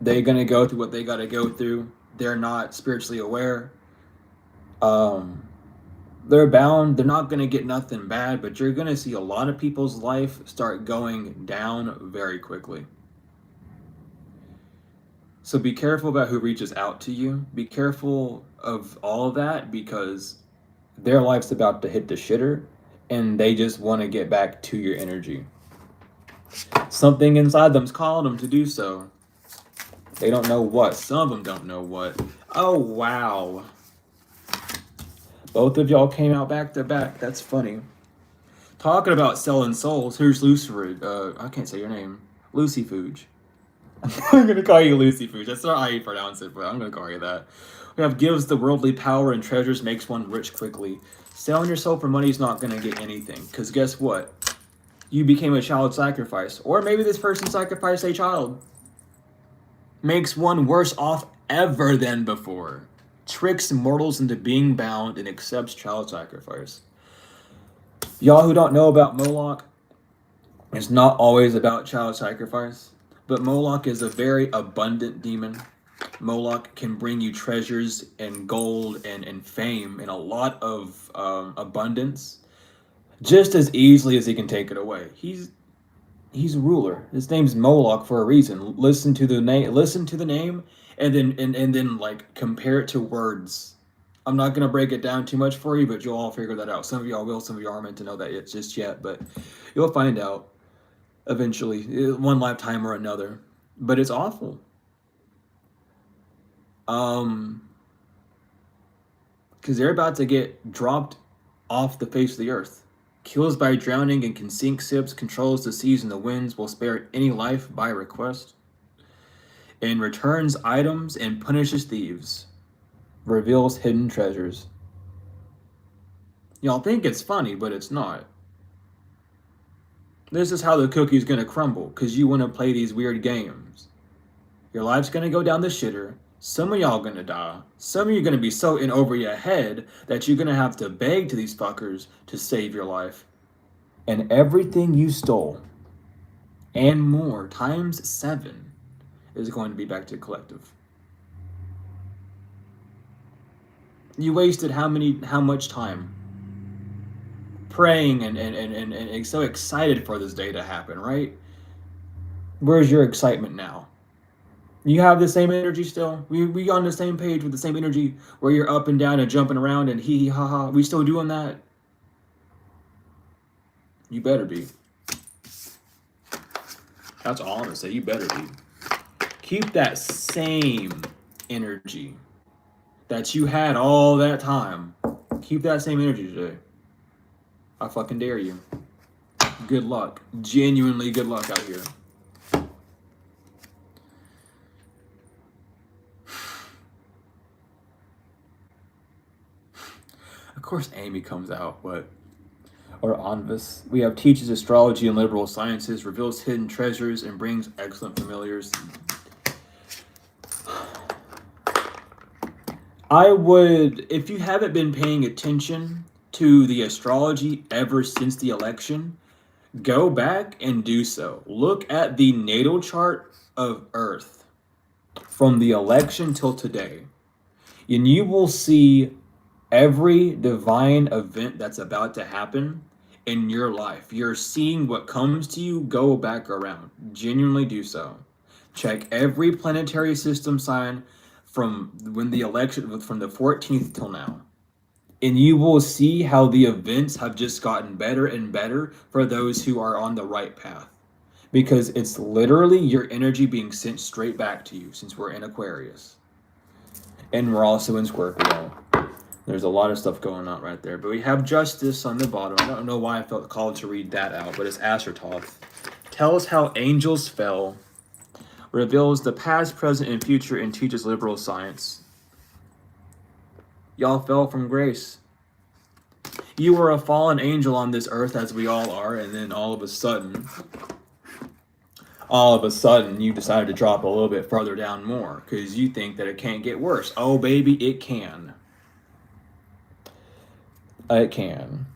they're going to go through what they got to go through. They're not spiritually aware. They're bound. They're not going to get nothing bad, but you're going to see a lot of people's life start going down very quickly. So be careful about who reaches out to you. Be careful of all of that because their life's about to hit the shitter and they just want to get back to your energy. Something inside them's calling them to do so. They don't know what. Some of them don't know what. Oh, wow. Both of y'all came out back to back. That's funny. Talking about selling souls, here's Lucifer. I can't say your name. Lucy Fooge. I'm going to call you Lucy Fooge. That's not how you pronounce it, but I'm going to call you that. We have gives the worldly power and treasures, makes one rich quickly. Selling your soul for money is not going to get anything. Because guess what? You became a child sacrifice. Or maybe this person sacrificed a child. Makes one worse off ever than before. Tricks mortals into being bound and accepts child sacrifice. Y'all who don't know about Moloch, it's not always about child sacrifice. But Moloch is a very abundant demon. Moloch can bring you treasures and gold and fame and a lot of abundance just as easily as he can take it away. He's a ruler. His name's Moloch for a reason. Listen to the name and then like compare it to words. I'm not gonna break it down too much for you, but you'll all figure that out. Some of y'all will, some of you aren't meant to know that yet just yet, but you'll find out eventually, one lifetime or another. But it's awful. Because they're about to get dropped off the face of the earth. Kills by drowning and can sink ships, controls the seas and the winds, will spare any life by request, and returns items and punishes thieves, reveals hidden treasures. Y'all think it's funny, but it's not. This is how the cookie's gonna crumble, because you want to play these weird games. Your life's gonna go down the shitter. Some of y'all gonna die. Some of you gonna be so in over your head that you're gonna have to beg to these fuckers to save your life. And everything you stole, and more, times 7, is going to be back to the collective. You wasted how much time praying and so excited for this day to happen, right? Where's your excitement now? You have the same energy still? We on the same page with the same energy where you're up and down and jumping around and hee hee ha ha? We still doing that? You better be. That's all I'm gonna say. You better be. Keep that same energy that you had all that time. Keep that same energy today. I fucking dare you. Good luck. Genuinely good luck out here. Of course Amy comes out, but... Or Anvis. We have teaches astrology and liberal sciences, reveals hidden treasures, and brings excellent familiars. I would, if you haven't been paying attention to the astrology ever since the election, go back and do so. Look at the natal chart of Earth from the election till today, and you will see every divine event that's about to happen in your life. You're seeing what comes to you go back around. Genuinely do so. Check every planetary system sign from when the election, from the 14th till now. And you will see how the events have just gotten better and better for those who are on the right path. Because it's literally your energy being sent straight back to you since we're in Aquarius. And we're also in Scorpio. There's a lot of stuff going on right there. But we have justice on the bottom. I don't know why I felt called to read that out, but it's Astrological. Tells how angels fell. Reveals the past, present, and future, and teaches liberal science. Y'all fell from grace. You were a fallen angel on this earth, as we all are, and then all of a sudden, you decided to drop a little bit further down more, because you think that it can't get worse. Oh, baby, it can. It can.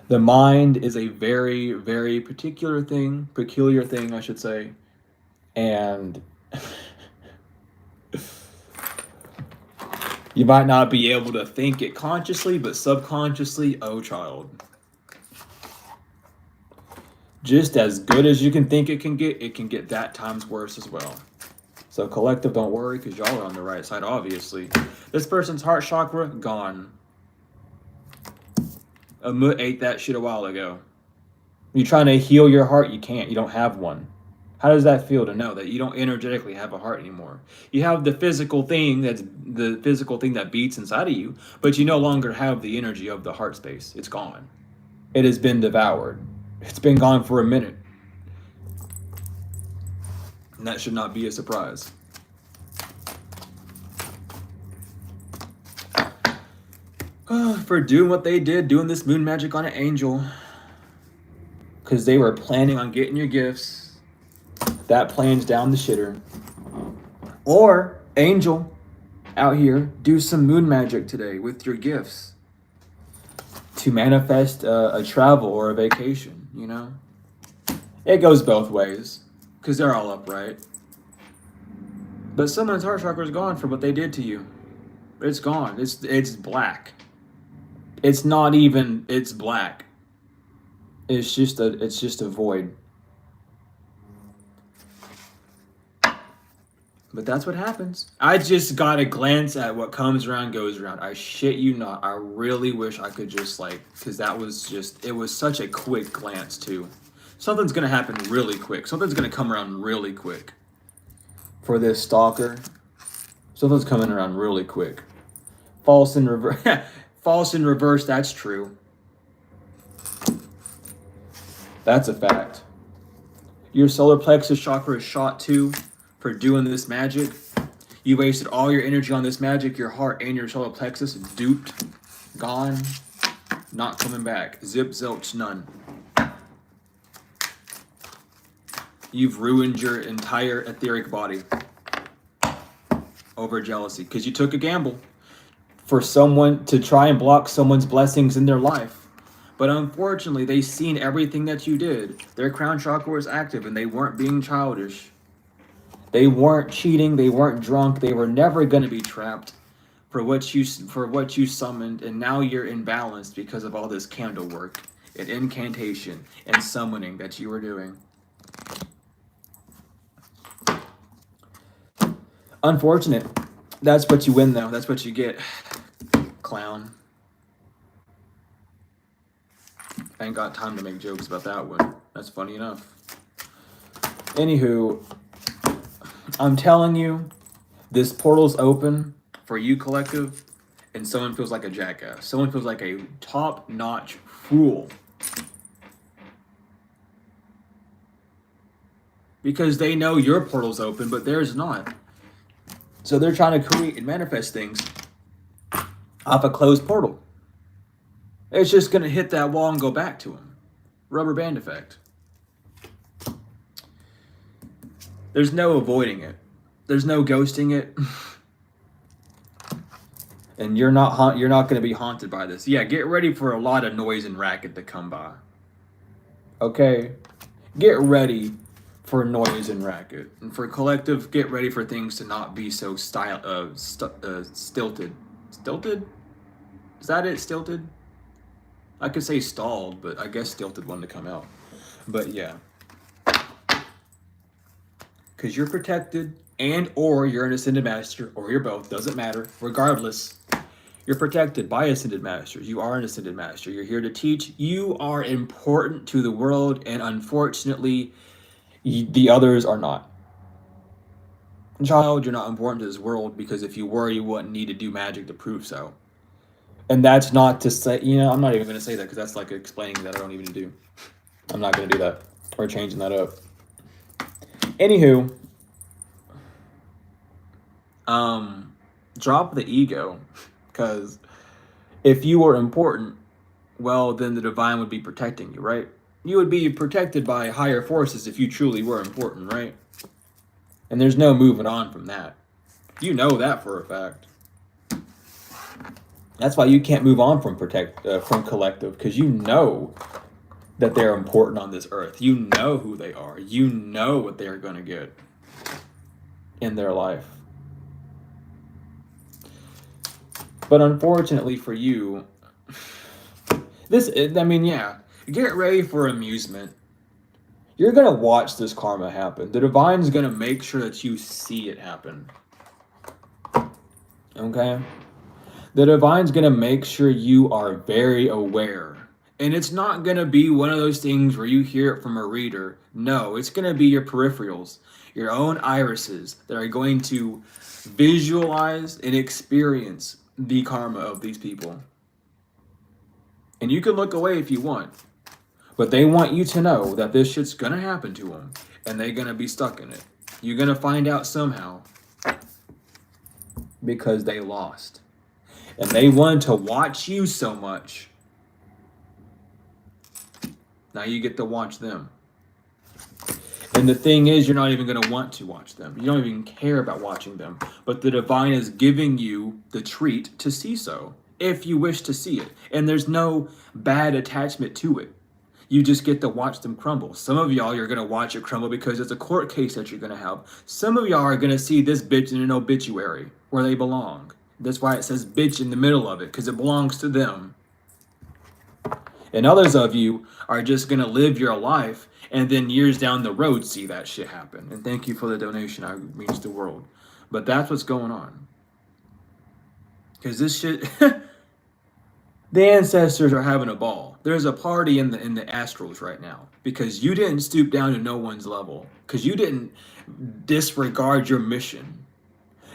The mind is a very, very peculiar thing, I should say. And you might not be able to think it consciously, but subconsciously, oh child. Just as good as you can think it can get that times worse as well. So collective, don't worry, because y'all are on the right side, obviously. This person's heart chakra, gone. Amut ate that shit a while ago. You're trying to heal your heart, you can't. You don't have one. How does that feel to know that you don't energetically have a heart anymore? You have the physical thing that beats inside of you, but you no longer have the energy of the heart space. It's gone. It has been devoured. It's been gone for a minute. And that should not be a surprise. For doing what they did, doing this moon magic on an angel. Because they were planning on getting your gifts. That plan's down the shitter. Or, angel, out here, do some moon magic today with your gifts. To manifest a travel or a vacation, you know? It goes both ways. Because they're all upright. But someone's heart chakra is gone for what they did to you. It's gone. It's black. It's not even, it's black. It's just a void. But that's what happens. I just got a glance at what comes around goes around. I shit you not. I really wish I could just because that was just, it was such a quick glance too. Something's going to happen really quick. Something's going to come around really quick. For this stalker, something's coming around really quick. False in reverse. False in reverse, that's true. That's a fact. Your solar plexus chakra is shot too for doing this magic. You wasted all your energy on this magic. Your heart and your solar plexus duped, gone, not coming back. Zip, zilch, none. You've ruined your entire etheric body over jealousy because you took a gamble for someone to try and block someone's blessings in their life. But unfortunately, they've seen everything that you did. Their crown chakra was active and they weren't being childish. They weren't cheating. They weren't drunk. They were never going to be trapped for what you summoned. And now you're imbalanced because of all this candle work and incantation and summoning that you were doing. Unfortunate. That's what you win, though. That's what you get. Clown. I ain't got time to make jokes about that one. That's funny enough. Anywho, I'm telling you, this portal's open for you, collective, and someone feels like a jackass. Someone feels like a top-notch fool. Because they know your portal's open, but theirs not. So they're trying to create and manifest things off a closed portal. It's just going to hit that wall and go back to them. Rubber band effect. There's no avoiding it. There's no ghosting it. And you're not going to be haunted by this. Yeah, get ready for a lot of noise and racket to come by. Okay? Get ready for noise and racket. And for collective, get ready for things to not be so stilted. Stilted? Is that it? Stilted? I could say stalled, but I guess stilted one to come out. But yeah. Because you're protected, and or you're an Ascended Master, or you're both, doesn't matter. Regardless, you're protected by Ascended Masters. You are an Ascended Master. You're here to teach. You are important to the world, and unfortunately, the others are not. Child, you're not important to this world, because if you were, you wouldn't need to do magic to prove so. And that's not to say, I'm not even going to say that because that's like explaining that I don't even do. I'm not going to do that or changing that up. Anywho, drop the ego, because if you were important, well, then the divine would be protecting you, right? You would be protected by higher forces if you truly were important, right? And there's no moving on from that. You know that for a fact. That's why you can't move on from collective, because you know that they're important on this earth. You know who they are. You know what they're going to get in their life. But unfortunately for you, get ready for amusement. You're going to watch this karma happen. The divine is going to make sure that you see it happen. Okay? The divine's going to make sure you are very aware. And it's not going to be one of those things where you hear it from a reader. No, it's going to be your peripherals, your own irises that are going to visualize and experience the karma of these people. And you can look away if you want. But they want you to know that this shit's going to happen to them. And they're going to be stuck in it. You're going to find out somehow. Because they lost. And they wanted to watch you so much. Now you get to watch them. And the thing is, you're not even going to want to watch them. You don't even care about watching them. But the divine is giving you the treat to see so, if you wish to see it. And there's no bad attachment to it. You just get to watch them crumble. Some of y'all, you're going to watch it crumble because it's a court case that you're going to have. Some of y'all are going to see this bitch in an obituary where they belong. That's why it says bitch in the middle of it, because it belongs to them. And others of you are just going to live your life and then years down the road see that shit happen. And thank you for the donation. It means the world. But that's what's going on. Because this shit... The ancestors are having a ball. There's a party in the astrals right now because you didn't stoop down to no one's level, because you didn't disregard your mission.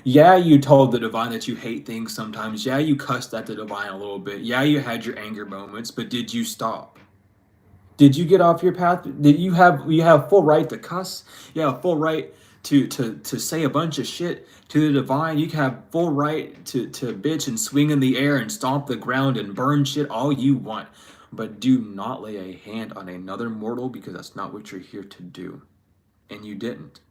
Yeah, you told the divine that you hate things sometimes. Yeah, you cussed at the divine a little bit. Yeah, you had your anger moments, but did you stop? Did you get off your path? Did you have full right to cuss? You have full right to say a bunch of shit to the divine. You have full right to bitch and swing in the air and stomp the ground and burn shit all you want. But do not lay a hand on another mortal, because that's not what you're here to do. And you didn't.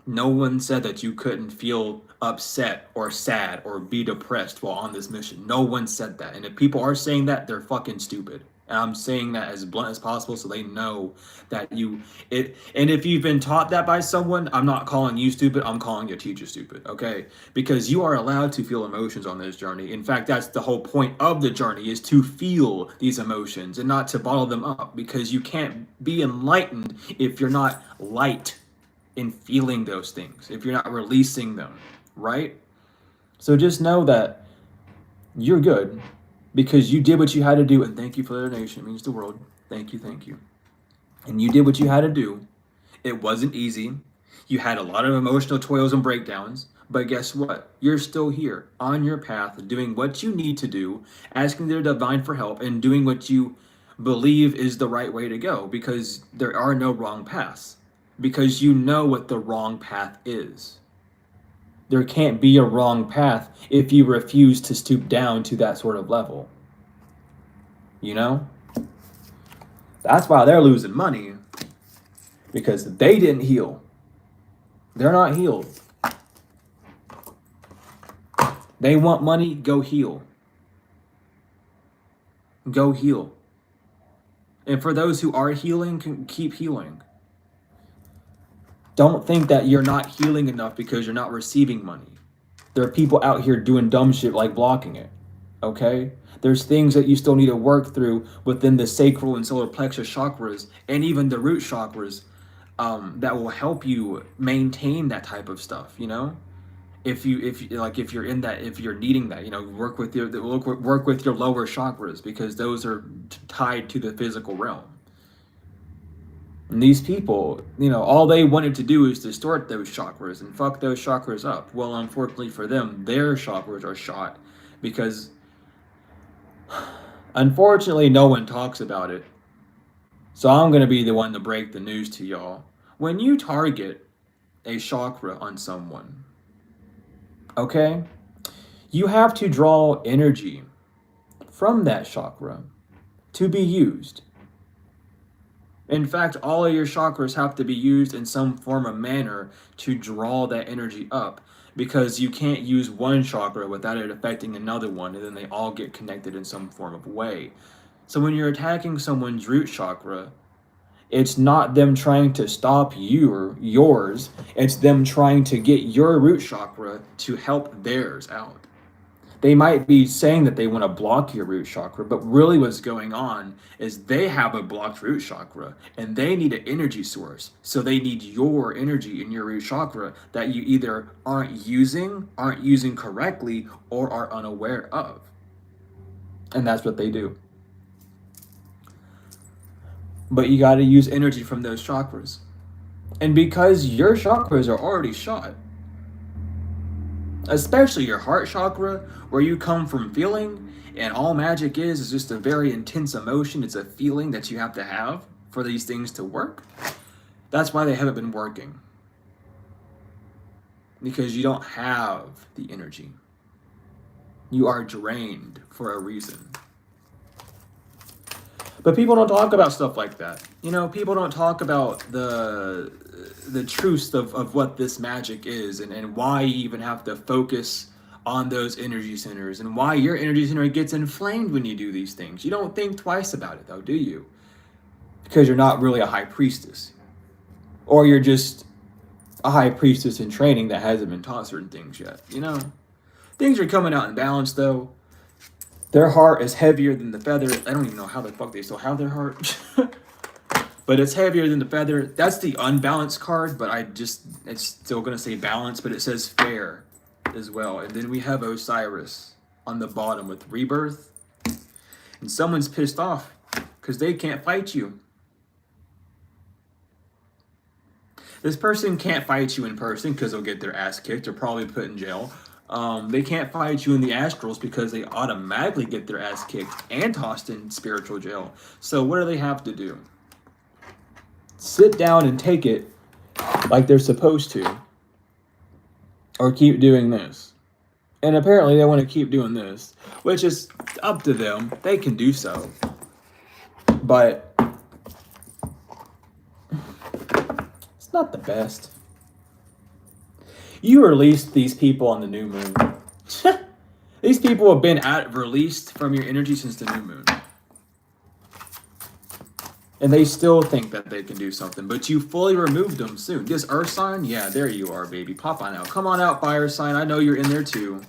No one said that you couldn't feel upset or sad or be depressed while on this mission. No one said that. And if people are saying that, they're fucking stupid. And I'm saying that as blunt as possible so they know that and if you've been taught that by someone, I'm not calling you stupid, I'm calling your teacher stupid, okay? Because you are allowed to feel emotions on this journey. In fact, that's the whole point of the journey, is to feel these emotions and not to bottle them up, because you can't be enlightened if you're not light in feeling those things, if you're not releasing them, right? So just know that you're good. Because you did what you had to do, and thank you for the donation. It means the world. Thank you, thank you. And you did what you had to do. It wasn't easy. You had a lot of emotional toils and breakdowns, but guess what? You're still here on your path, doing what you need to do, asking the divine for help, and doing what you believe is the right way to go, because there are no wrong paths, because you know what the wrong path is. There can't be a wrong path if you refuse to stoop down to that sort of level. You know? That's why they're losing money. Because they didn't heal. They're not healed. They want money, go heal. Go heal. And for those who are healing, can keep healing. Don't think that you're not healing enough because you're not receiving money. There are people out here doing dumb shit like blocking it, okay? There's things that you still need to work through within the sacral and solar plexus chakras, and even the root chakras, that will help you maintain that type of stuff, you know? If you're in that, if you're needing that, you know, work with your lower chakras, because those are tied to the physical realm. And these people, you know, all they wanted to do is distort those chakras and fuck those chakras up. Well, unfortunately for them, their chakras are shot, because unfortunately no one talks about it. So I'm going to be the one to break the news to y'all. When you target a chakra on someone, okay, you have to draw energy from that chakra to be used. In fact, all of your chakras have to be used in some form of manner to draw that energy up, because you can't use one chakra without it affecting another one, and then they all get connected in some form of way. So when you're attacking someone's root chakra, it's not them trying to stop yours, it's them trying to get your root chakra to help theirs out. They might be saying that they want to block your root chakra, but really what's going on is they have a blocked root chakra and they need an energy source. So they need your energy in your root chakra that you either aren't using correctly, or are unaware of. And that's what they do. But you got to use energy from those chakras. And because your chakras are already shot, especially your heart chakra, where you come from feeling, and all magic is just a very intense emotion. It's a feeling that you have to have for these things to work. That's why they haven't been working. Because you don't have the energy. You are drained for a reason. But people don't talk about stuff like that. You know, people don't talk about the truth of what this magic is, and why you even have to focus on those energy centers, and why your energy center gets inflamed when you do these things. You don't think twice about it though, do you? Because you're not really a high priestess. Or you're just a high priestess in training that hasn't been taught certain things yet, you know? Things are coming out in balance though. Their heart is heavier than the feather. I don't even know how the fuck they still have their heart. But it's heavier than the feather. That's the unbalanced card, but it's still going to say balance, but it says fair as well. And then we have Osiris on the bottom with rebirth. And someone's pissed off because they can't fight you. This person can't fight you in person because they'll get their ass kicked or probably put in jail. They can't fight you in the astrals because they automatically get their ass kicked and tossed in spiritual jail. So what do they have to do? Sit down and take it like they're supposed to, or keep doing this. And apparently they want to keep doing this, which is up to them. They can do so. But it's not the best. You released these people on the new moon. These people have been released from your energy since the new moon. And they still think that they can do something, but you fully removed them soon. This earth sign, yeah, there you are, baby. Pop on out. Come on out, fire sign. I know you're in there too.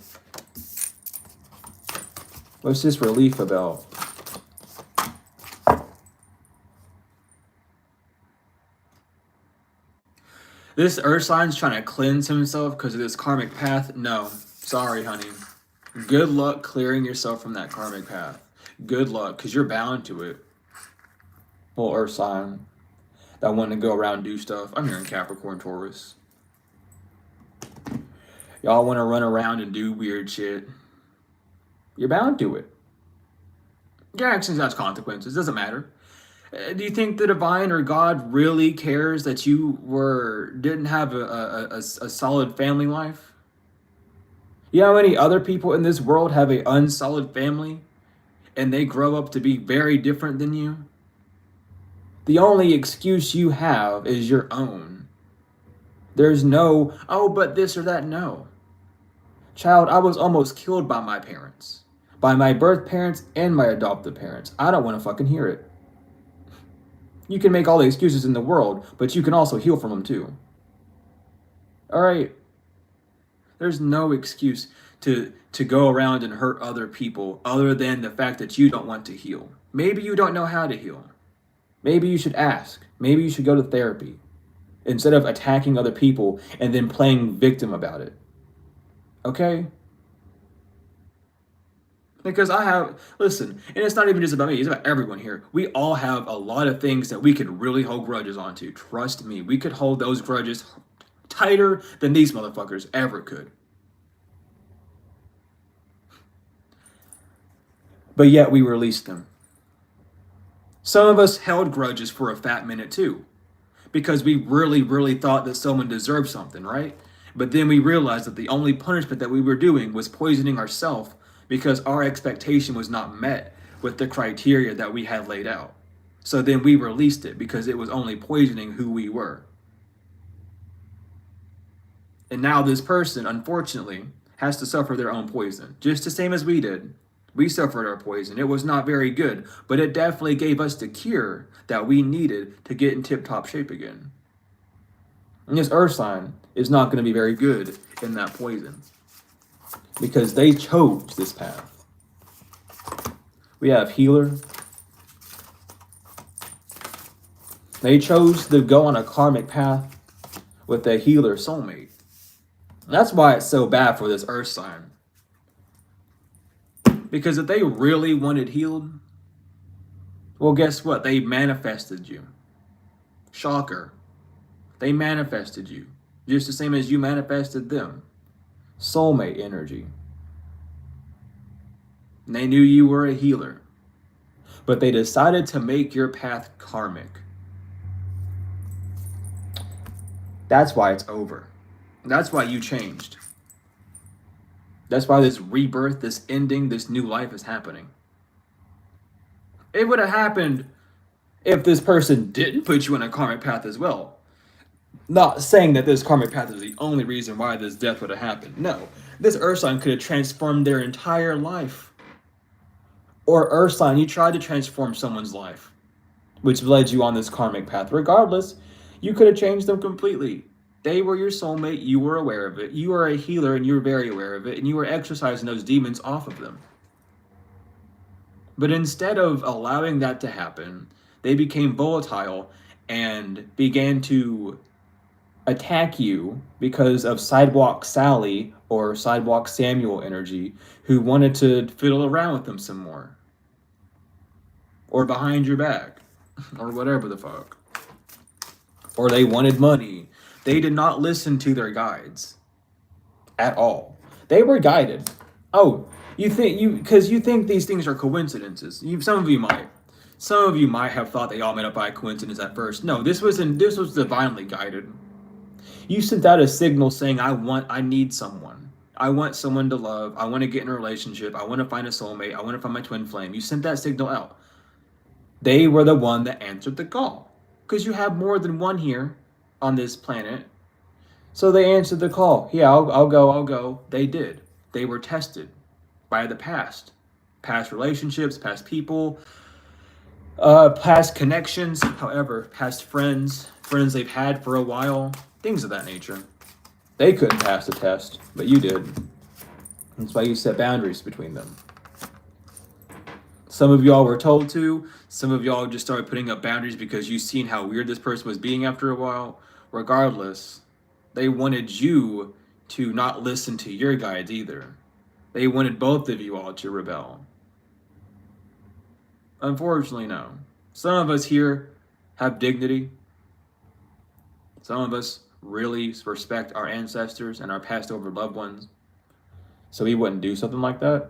What's this relief about? This earth sign's trying to cleanse himself because of this karmic path. No, sorry, honey. Good luck clearing yourself from that karmic path. Good luck, because you're bound to it. Well, earth sign that want to go around and do stuff. I'm hearing Capricorn, Taurus. Y'all want to run around and do weird shit. You're bound to it. Your actions have consequences. Doesn't matter. Do you think the divine or God really cares that you didn't have a solid family life? You know how many other people in this world have an unsolid family and they grow up to be very different than you? The only excuse you have is your own. There's no, oh, but this or that. No. Child, I was almost killed by my parents. By my birth parents and my adoptive parents. I don't want to fucking hear it. You can make all the excuses in the world, but you can also heal from them too. Alright? There's no excuse to go around and hurt other people other than the fact that you don't want to heal. Maybe you don't know how to heal. Maybe you should ask. Maybe you should go to therapy instead of attacking other people and then playing victim about it. Okay? Because listen, and it's not even just about me, it's about everyone here. We all have a lot of things that we could really hold grudges onto. Trust me, we could hold those grudges tighter than these motherfuckers ever could. But yet we released them. Some of us held grudges for a fat minute too, because we really, really thought that someone deserved something, right? But then we realized that the only punishment that we were doing was poisoning ourselves because our expectation was not met with the criteria that we had laid out. So then we released it because it was only poisoning who we were. And now this person, unfortunately, has to suffer their own poison, just the same as we did. We suffered our poison. It was not very good, but it definitely gave us the cure that we needed to get in tip-top shape again. And this earth sign is not going to be very good in that poison. because they chose this path. We have healer. They chose to go on a karmic path with a healer soulmate. That's why it's so bad for this earth sign. Because if they really wanted healed, well, guess what? They manifested you. Shocker. They manifested you. Just the same as you manifested them. Soulmate energy. And they knew you were a healer. But they decided to make your path karmic. That's why it's over. That's why you changed. That's why this rebirth, this ending, this new life is happening. It would have happened if this person didn't put you on a karmic path as well. Not saying that this karmic path is the only reason why this death would have happened. No. This earth sign could have transformed their entire life. Or earth sign, you tried to transform someone's life, which led you on this karmic path. Regardless, you could have changed them completely. They were your soulmate, you were aware of it. You are a healer and you were very aware of it, and you were exorcising those demons off of them. But instead of allowing that to happen, they became volatile and began to attack you because of Sidewalk Sally or Sidewalk Samuel energy, who wanted to fiddle around with them some more. Or behind your back. Or whatever the fuck. Or they wanted money. They did not listen to their guides. At all. They were guided. Oh, you think these things are coincidences. Some of you might. Some of you might have thought they all met up by coincidence at first. No, this was divinely guided. You sent out a signal saying, I need someone. I want someone to love. I want to get in a relationship. I want to find a soulmate. I want to find my twin flame. You sent that signal out. They were the one that answered the call. Because you have more than one here on this planet. So they answered the call. Yeah, I'll go. They did. They were tested by the past. Past relationships, past people, past connections, however, past friends they've had for a while, things of that nature. They couldn't pass the test, but you did. That's why you set boundaries between them. Some of y'all were told to. Some of y'all just started putting up boundaries because you've seen how weird this person was being after a while. Regardless, they wanted you to not listen to your guides either. They wanted both of you all to rebel. Unfortunately, no. Some of us here have dignity. Some of us really respect our ancestors and our passed over loved ones. So we wouldn't do something like that.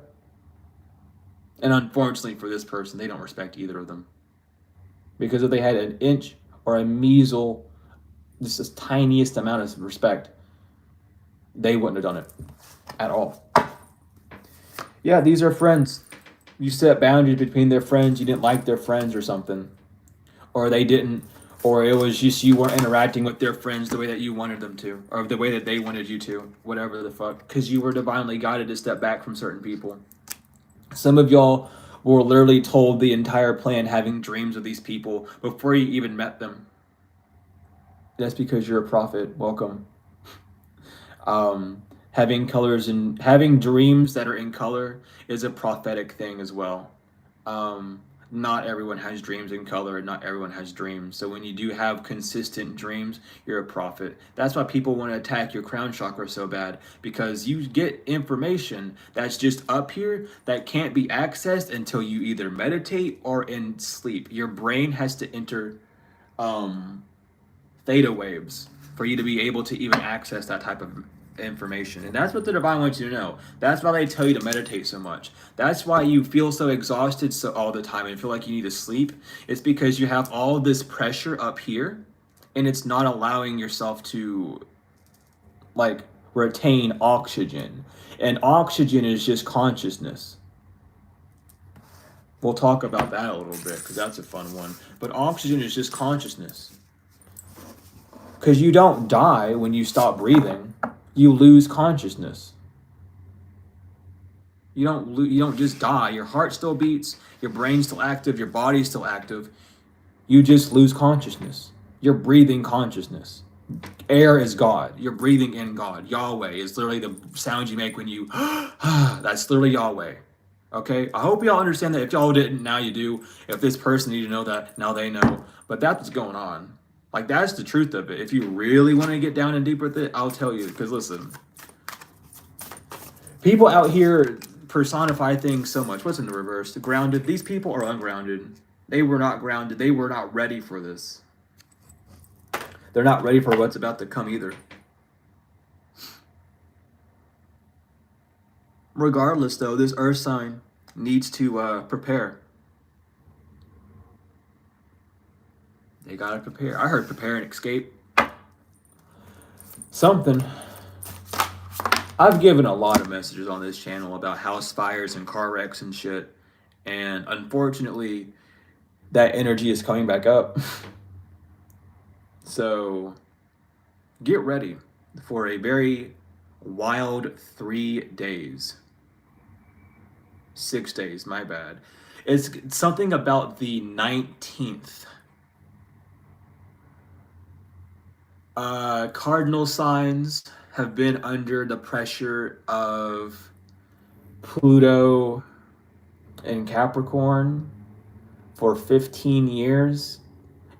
And unfortunately for this person, they don't respect either of them. Because if they had an inch or a measle, just the tiniest amount of respect, they wouldn't have done it at all. Yeah, these are friends. You set boundaries between their friends. You didn't like their friends or something. Or they didn't, or it was just you weren't interacting with their friends the way that you wanted them to, or the way that they wanted you to, whatever the fuck. Because you were divinely guided to step back from certain people. Some of y'all were literally told the entire plan, having dreams of these people before you even met them. That's because you're a prophet. Welcome. Having colors and having dreams that are in color is a prophetic thing as well. Not everyone has dreams in color, and not everyone has dreams. So when you do have consistent dreams, you're a prophet. That's why people want to attack your crown chakra so bad, because you get information that's just up here that can't be accessed until you either meditate or in sleep. Your brain has to enter theta waves for you to be able to even access that type of information. And that's what the divine wants you to know. That's why they tell you to meditate so much. That's why you feel so exhausted all the time and feel like you need to sleep. It's because you have all this pressure up here, and it's not allowing yourself to retain oxygen. And oxygen is just consciousness. We'll talk about that a little bit because that's a fun one. But oxygen is just consciousness. Because you don't die when you stop breathing. You lose consciousness. You don't just die. Your heart still beats, your brain's still active, your body's still active. You just lose consciousness. You're breathing consciousness. Air is God. You're breathing in God. Yahweh is literally the sound you make when you, that's literally Yahweh. Okay? I hope y'all understand that. If y'all didn't, now you do. If this person needed to know that, now they know. But that's what's going on. Like, that's the truth of it. If you really want to get down and deep with it, I'll tell you. Because listen, people out here personify things so much. What's in the reverse? Grounded. These people are ungrounded. They were not grounded. They were not ready for this. They're not ready for what's about to come either. Regardless, though, this earth sign needs to prepare. They gotta prepare. I heard prepare and escape. Something. I've given a lot of messages on this channel about house fires and car wrecks and shit. And unfortunately, that energy is coming back up. So get ready for a very wild 3 days. 6 days, my bad. It's something about the 19th. Cardinal signs have been under the pressure of Pluto and Capricorn for 15 years.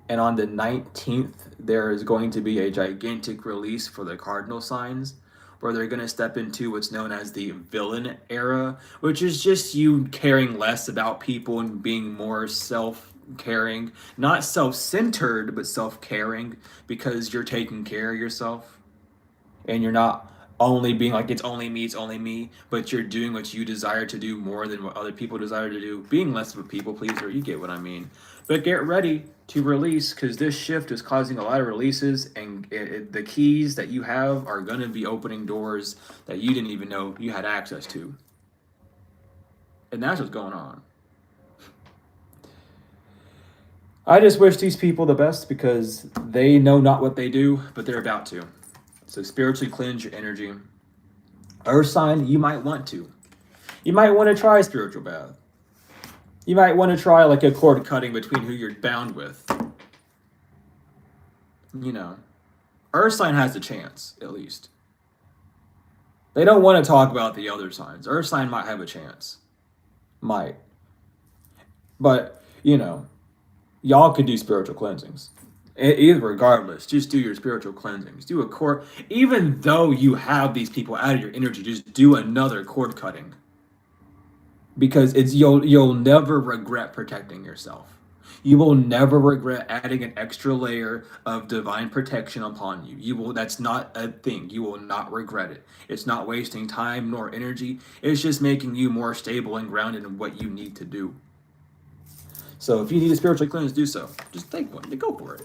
And on the 19th, there is going to be a gigantic release for the cardinal signs, where they're going to step into what's known as the villain era, which is just you caring less about people and being more self-caring. Not self-centered, but self-caring, because you're taking care of yourself. And you're not only being like, it's only me, but you're doing what you desire to do more than what other people desire to do. Being less of a people pleaser, you get what I mean. But get ready to release, because this shift is causing a lot of releases, and the keys that you have are going to be opening doors that you didn't even know you had access to. And that's what's going on. I just wish these people the best, because they know not what they do, but they're about to. So spiritually cleanse your energy. Earth sign, you might want to. You might want to try a spiritual bath. You might want to try like a cord cutting between who you're bound with. You know, Earth sign has a chance, at least. They don't want to talk about the other signs. Earth sign might have a chance. Might. But, you know, y'all could do spiritual cleansings. Regardless, just do your spiritual cleansings. Do a cord. Even though you have these people out of your energy, just do another cord cutting. Because you'll never regret protecting yourself. You will never regret adding an extra layer of divine protection upon you. That's not a thing. You will not regret it. It's not wasting time nor energy. It's just making you more stable and grounded in what you need to do. So if you need to spiritually cleanse, do so. Just take one. Go for it.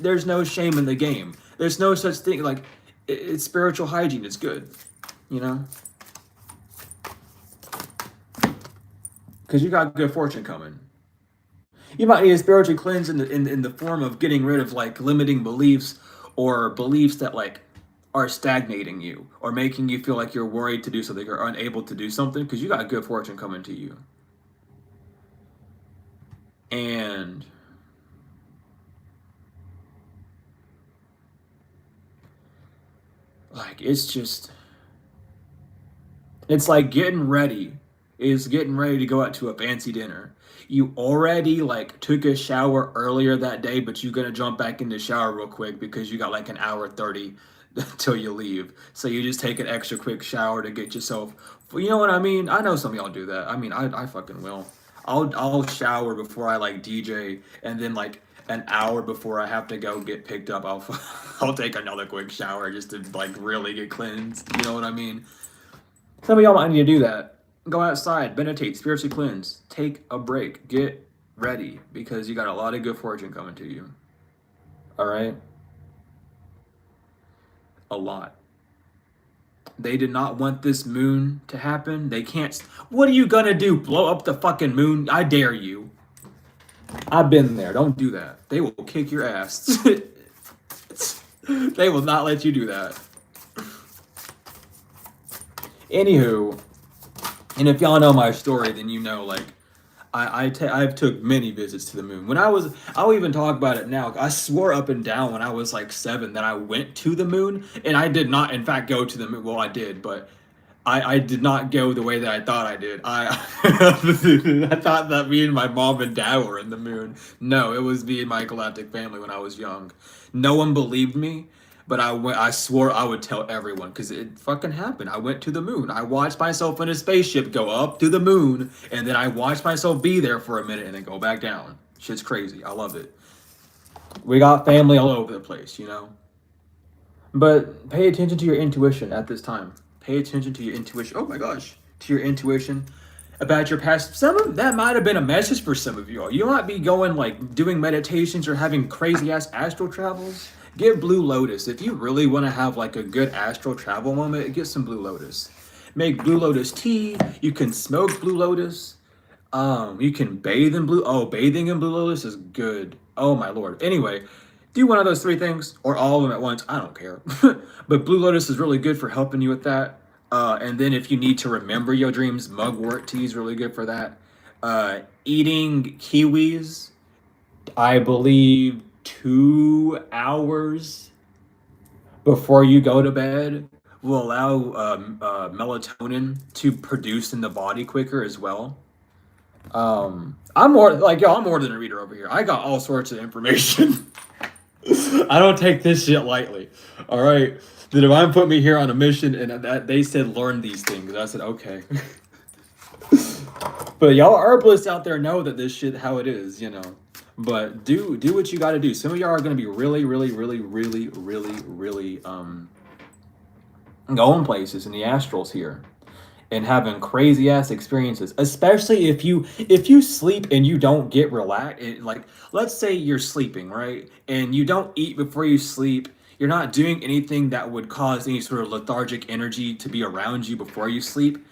There's no shame in the game. There's no such thing. Like, it's spiritual hygiene. It's good. You know? Because you got good fortune coming. You might need to spiritually cleanse in the form of getting rid of, like, limiting beliefs, or beliefs that, like, are stagnating you, or making you feel like you're worried to do something or unable to do something, because you got good fortune coming to you. And like, it's like getting ready to go out to a fancy dinner. You already like took a shower earlier that day, but you're gonna jump back in the shower real quick because you got like an hour 30 till you leave. So you just take an extra quick shower to get yourself, you know what I mean? I know some of y'all do that. I mean, I fucking will. I'll shower before I like DJ, and then like an hour before I have to go get picked up, I'll take another quick shower just to like really get cleansed. You know what I mean? Some of y'all might need to do that. Go outside, meditate, spiritually cleanse, take a break, get ready, because you got a lot of good fortune coming to you. All right? A lot. They did not want this moon to happen. They can't. What are you gonna do? Blow up the fucking moon? I dare you. I've been there. Don't do that. They will kick your ass. They will not let you do that. Anywho, and if y'all know my story, then you know, like, I've took many visits to the moon. I'll even talk about it now. I swore up and down when I was like 7 that I went to the moon, and I did not, in fact, go to the moon. Well, I did, but I did not go the way that I thought I did. I thought that me and my mom and dad were in the moon. No, it was me and my galactic family when I was young. No one believed me, but I swore I would tell everyone because it fucking happened. I went to the moon. I watched myself in a spaceship go up to the moon, and then I watched myself be there for a minute and then go back down. Shit's crazy. I love it. We got family all over the place, you know? But pay attention to your intuition at this time. Pay attention to your intuition. Oh my gosh, to your intuition about your past. Some of that might have been a message for some of you all. You might be going like doing meditations or having crazy ass astral travels. Get Blue Lotus. If you really want to have like a good astral travel moment, get some Blue Lotus. Make Blue Lotus tea. You can smoke Blue Lotus. You can bathe in blue. Oh, bathing in Blue Lotus is good. Oh my lord. Anyway, do one of those 3 things or all of them at once. I don't care. But Blue Lotus is really good for helping you with that. And then if you need to remember your dreams, mugwort tea is really good for that. Eating kiwis, I believe 2 hours before you go to bed will allow melatonin to produce in the body quicker as well. I'm more than a reader over here. I got all sorts of information. I don't take this shit lightly. All right. The divine put me here on a mission, and that they said learn these things. I said okay. But y'all herbalists out there know that this shit how it is, you know. But do what you got to do. Some of y'all are gonna be really going places in the astrals here, and having crazy ass experiences, especially if you sleep and you don't get relaxed. Like, let's say you're sleeping, right, and you don't eat before you sleep. You're not doing anything that would cause any sort of lethargic energy to be around you before you sleep.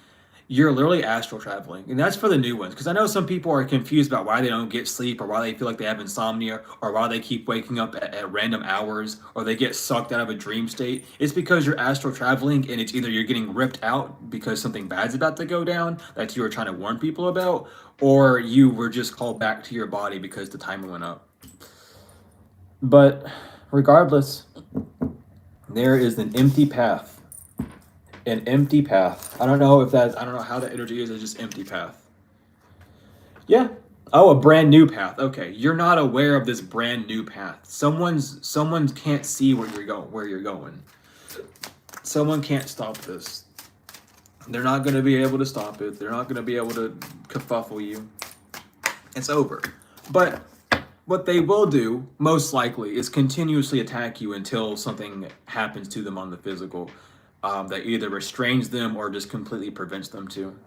You're literally astral traveling, and that's for the new ones, because I know some people are confused about why they don't get sleep, or why they feel like they have insomnia, or why they keep waking up at random hours, or they get sucked out of a dream state. It's because you're astral traveling, and it's either you're getting ripped out because something bad's about to go down that you were trying to warn people about, or you were just called back to your body because the timer went up. But regardless, there is an empty path. An empty path. I don't know how that energy is. It's just empty path. Yeah. Oh, a brand new path. Okay. You're not aware of this brand new path. Someone can't see where you're going. Someone can't stop this. They're not going to be able to stop it. They're not going to be able to kerfuffle you. It's over. But what they will do, most likely, is continuously attack you until something happens to them on the physical. That either restrains them or just completely prevents them to.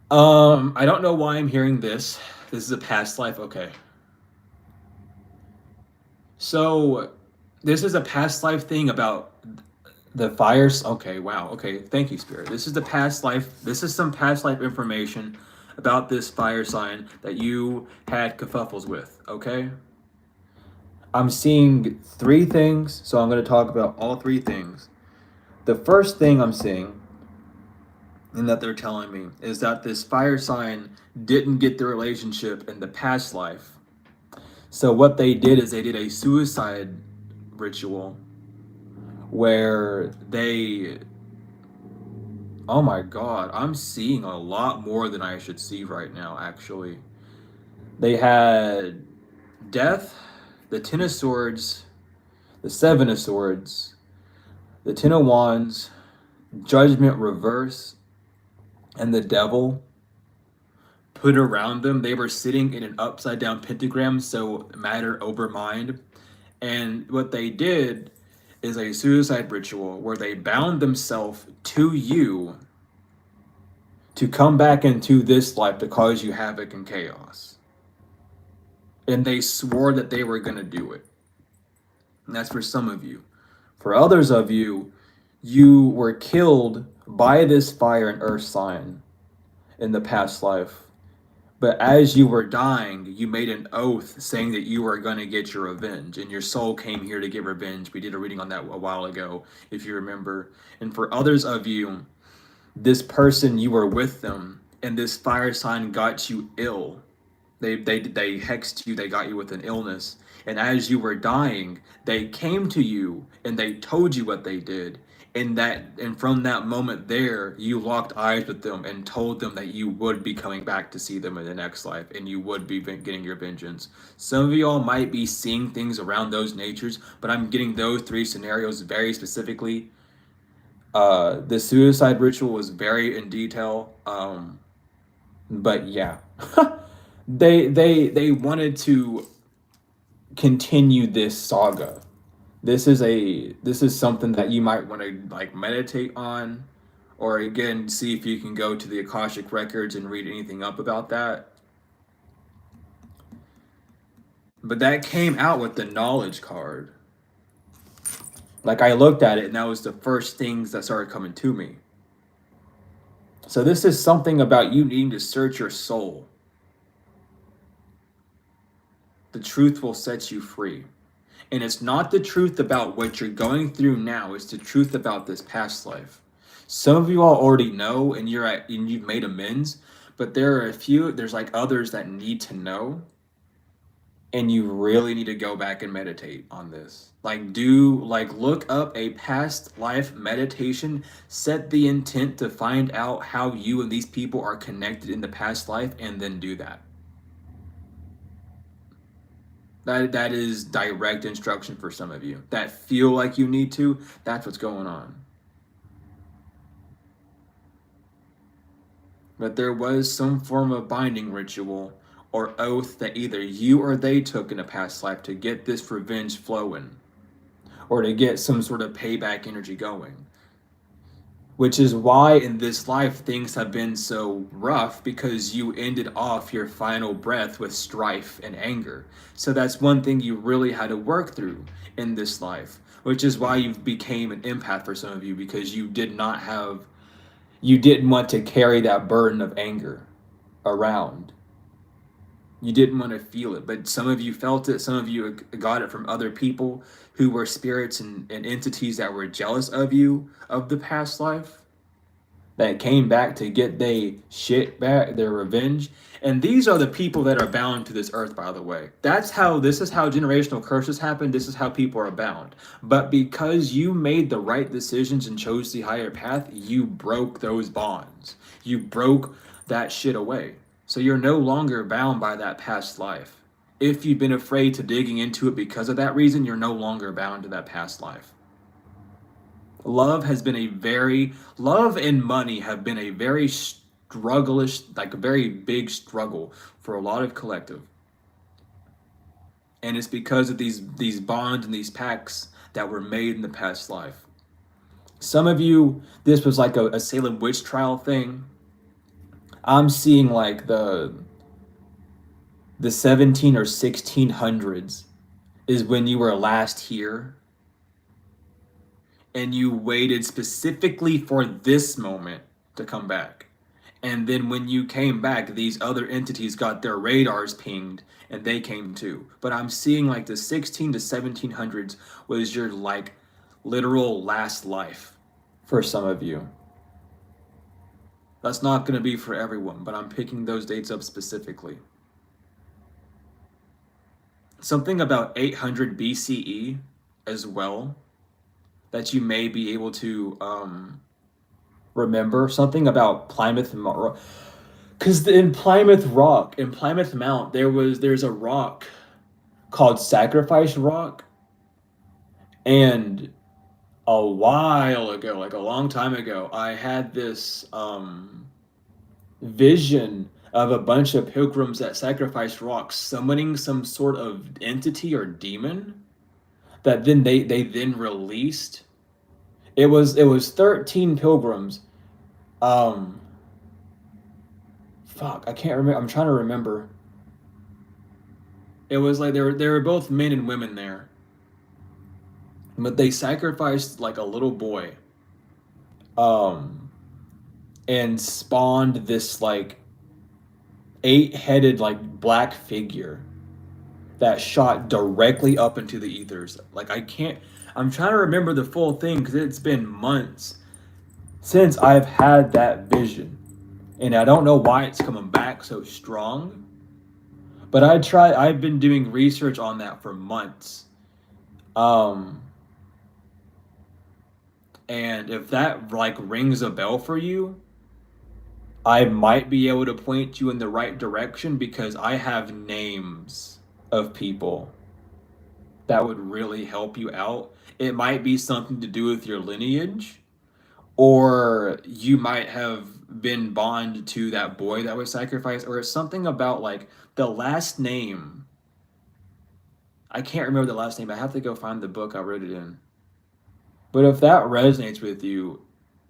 I don't know why I'm hearing this. This is a past life. Okay. So, this is a past life thing about the fires. Okay, wow. Okay, thank you, Spirit. This is the past life. This is some past life information about this fire sign that you had kerfuffles with. Okay. I'm seeing 3 things, so I'm going to talk about all 3 things. The first thing I'm seeing, and that they're telling me, is that this fire sign didn't get the relationship in the past life. So what they did is they did a suicide ritual where they... Oh my god, I'm seeing a lot more than I should see right now, actually. They had death, the 10 of Swords, the 7 of Swords, the 10 of Wands, Judgment reverse, and the Devil put around them. They were sitting in an upside down pentagram, so matter over mind. And what they did is a suicide ritual where they bound themselves to you to come back into this life to cause you havoc and chaos. And they swore that they were going to do it. And that's for some of you. For others of you, you were killed by this fire and earth sign in the past life. But as you were dying, you made an oath saying that you were going to get your revenge. And your soul came here to get revenge. We did a reading on that a while ago, if you remember. And for others of you, this person, you were with them and this fire sign got you ill. They hexed you, they got you with an illness. And as you were dying, they came to you and they told you what they did. And from that moment there, you locked eyes with them and told them that you would be coming back to see them in the next life and you would be getting your vengeance. Some of y'all might be seeing things around those natures, but I'm getting those three scenarios very specifically. The suicide ritual was very in detail. But yeah. They wanted to continue this saga. This is something that you might want to like meditate on, or again see if you can go to the Akashic records and read anything up about that. But that came out with the knowledge card. Like I looked at it and that was the first things that started coming to me. So this is something about you needing to search your soul. The truth will set you free. And it's not the truth about what you're going through now, it's the truth about this past life. Some of you all already know and you've made amends, but there's like others that need to know. And you really need to go back and meditate on this. Look up a past life meditation, set the intent to find out how you and these people are connected in the past life, and then do that. That is direct instruction for some of you that feel like you need to. That's what's going on. But there was some form of binding ritual or oath that either you or they took in a past life to get this revenge flowing, or to get some sort of payback energy going. Which is why in this life things have been so rough, because you ended off your final breath with strife and anger. So that's one thing you really had to work through in this life, which is why you became an empath for some of you, because you didn't want to carry that burden of anger around. You didn't want to feel it, but some of you felt it. Some of you got it from other people who were spirits and entities that were jealous of you, of the past life, that came back to get their shit back, their revenge. And these are the people that are bound to this earth, by the way. This is how generational curses happen. This is how people are bound. But because you made the right decisions and chose the higher path, you broke those bonds. You broke that shit away. So you're no longer bound by that past life. If you've been afraid to digging into it because of that reason, you're no longer bound to that past life. Love and money have been a very like a very big struggle for a lot of collective. And it's because of these bonds and these pacts that were made in the past life. Some of you, this was like a Salem witch trial thing. I'm seeing like the 17 or 1600s is when you were last here, and you waited specifically for this moment to come back. And then when you came back, these other entities got their radars pinged and they came too. But I'm seeing like the 16 to 1700s was your like literal last life for some of you. That's not going to be for everyone, but I'm picking those dates up specifically. Something about 800 BCE as well that you may be able to remember. Something about Plymouth, because in Plymouth Mount, there's a rock called Sacrifice Rock, and a while ago, like a long time ago, I had this vision of a bunch of pilgrims at Sacrifice Rock summoning some sort of entity or demon that then they then released. It was 13 pilgrims. Fuck, I can't remember. I'm trying to remember. It was like they were both men and women there. But they sacrificed like a little boy. And spawned this like 8-headed like black figure that shot directly up into the ethers. Like I'm trying to remember the full thing because it's been months since I've had that vision. And I don't know why it's coming back so strong. But I've been doing research on that for months. And if that like rings a bell for you, I might be able to point you in the right direction because I have names of people that would really help you out. It might be something to do with your lineage, or you might have been bonded to that boy that was sacrificed, or it's something about like the last name. I can't remember the last name. I have to go find the book I wrote it in. But if that resonates with you,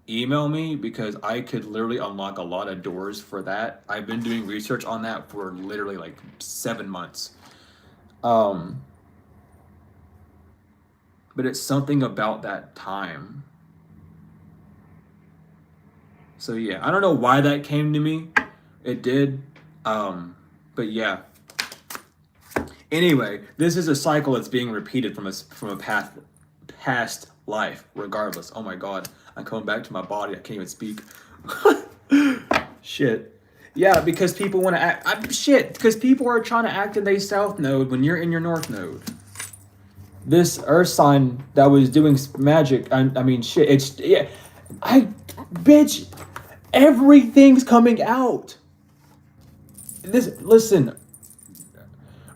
email me because I could literally unlock a lot of doors for that. I've been doing research on that for literally like 7 months. But it's something about that time. So yeah, I don't know why that came to me. It did. But yeah. Anyway, this is a cycle that's being repeated from a past life, regardless. Oh my god, I'm coming back to my body. I can't even speak. Shit. Yeah, because people want to act. Because people are trying to act in their south node when you're in your north node. This earth sign that was doing magic. I mean, shit. It's yeah. Bitch. Everything's coming out. Listen.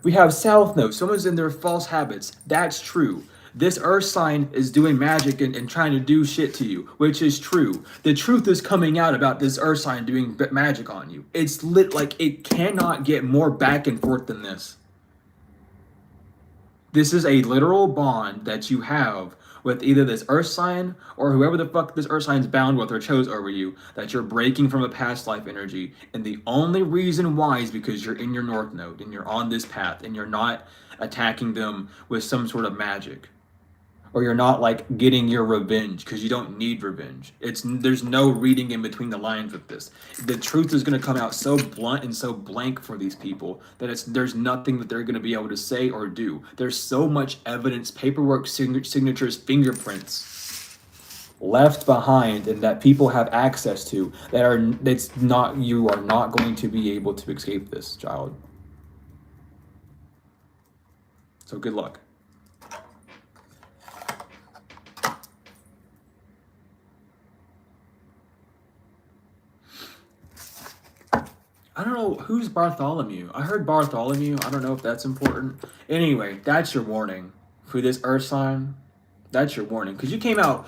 We have south node. Someone's in their false habits. That's true. This earth sign is doing magic and trying to do shit to you, which is true. The truth is coming out about this earth sign doing magic on you. It's lit like it cannot get more back and forth than this. This is a literal bond that you have with either this earth sign or whoever the fuck this earth sign's bound with or chose over you, that you're breaking from a past life energy. And the only reason why is because you're in your north node and you're on this path and you're not attacking them with some sort of magic. Or you're not like getting your revenge because you don't need revenge. There's no reading in between the lines with this. The truth is going to come out so blunt and so blank for these people that there's nothing that they're going to be able to say or do. There's so much evidence, paperwork, signatures, fingerprints left behind and that people have access to you are not going to be able to escape this, child. So good luck. I don't know who's Bartholomew. I heard Bartholomew. I don't know if that's important. Anyway, that's your warning for this earth sign. That's your warning because you came out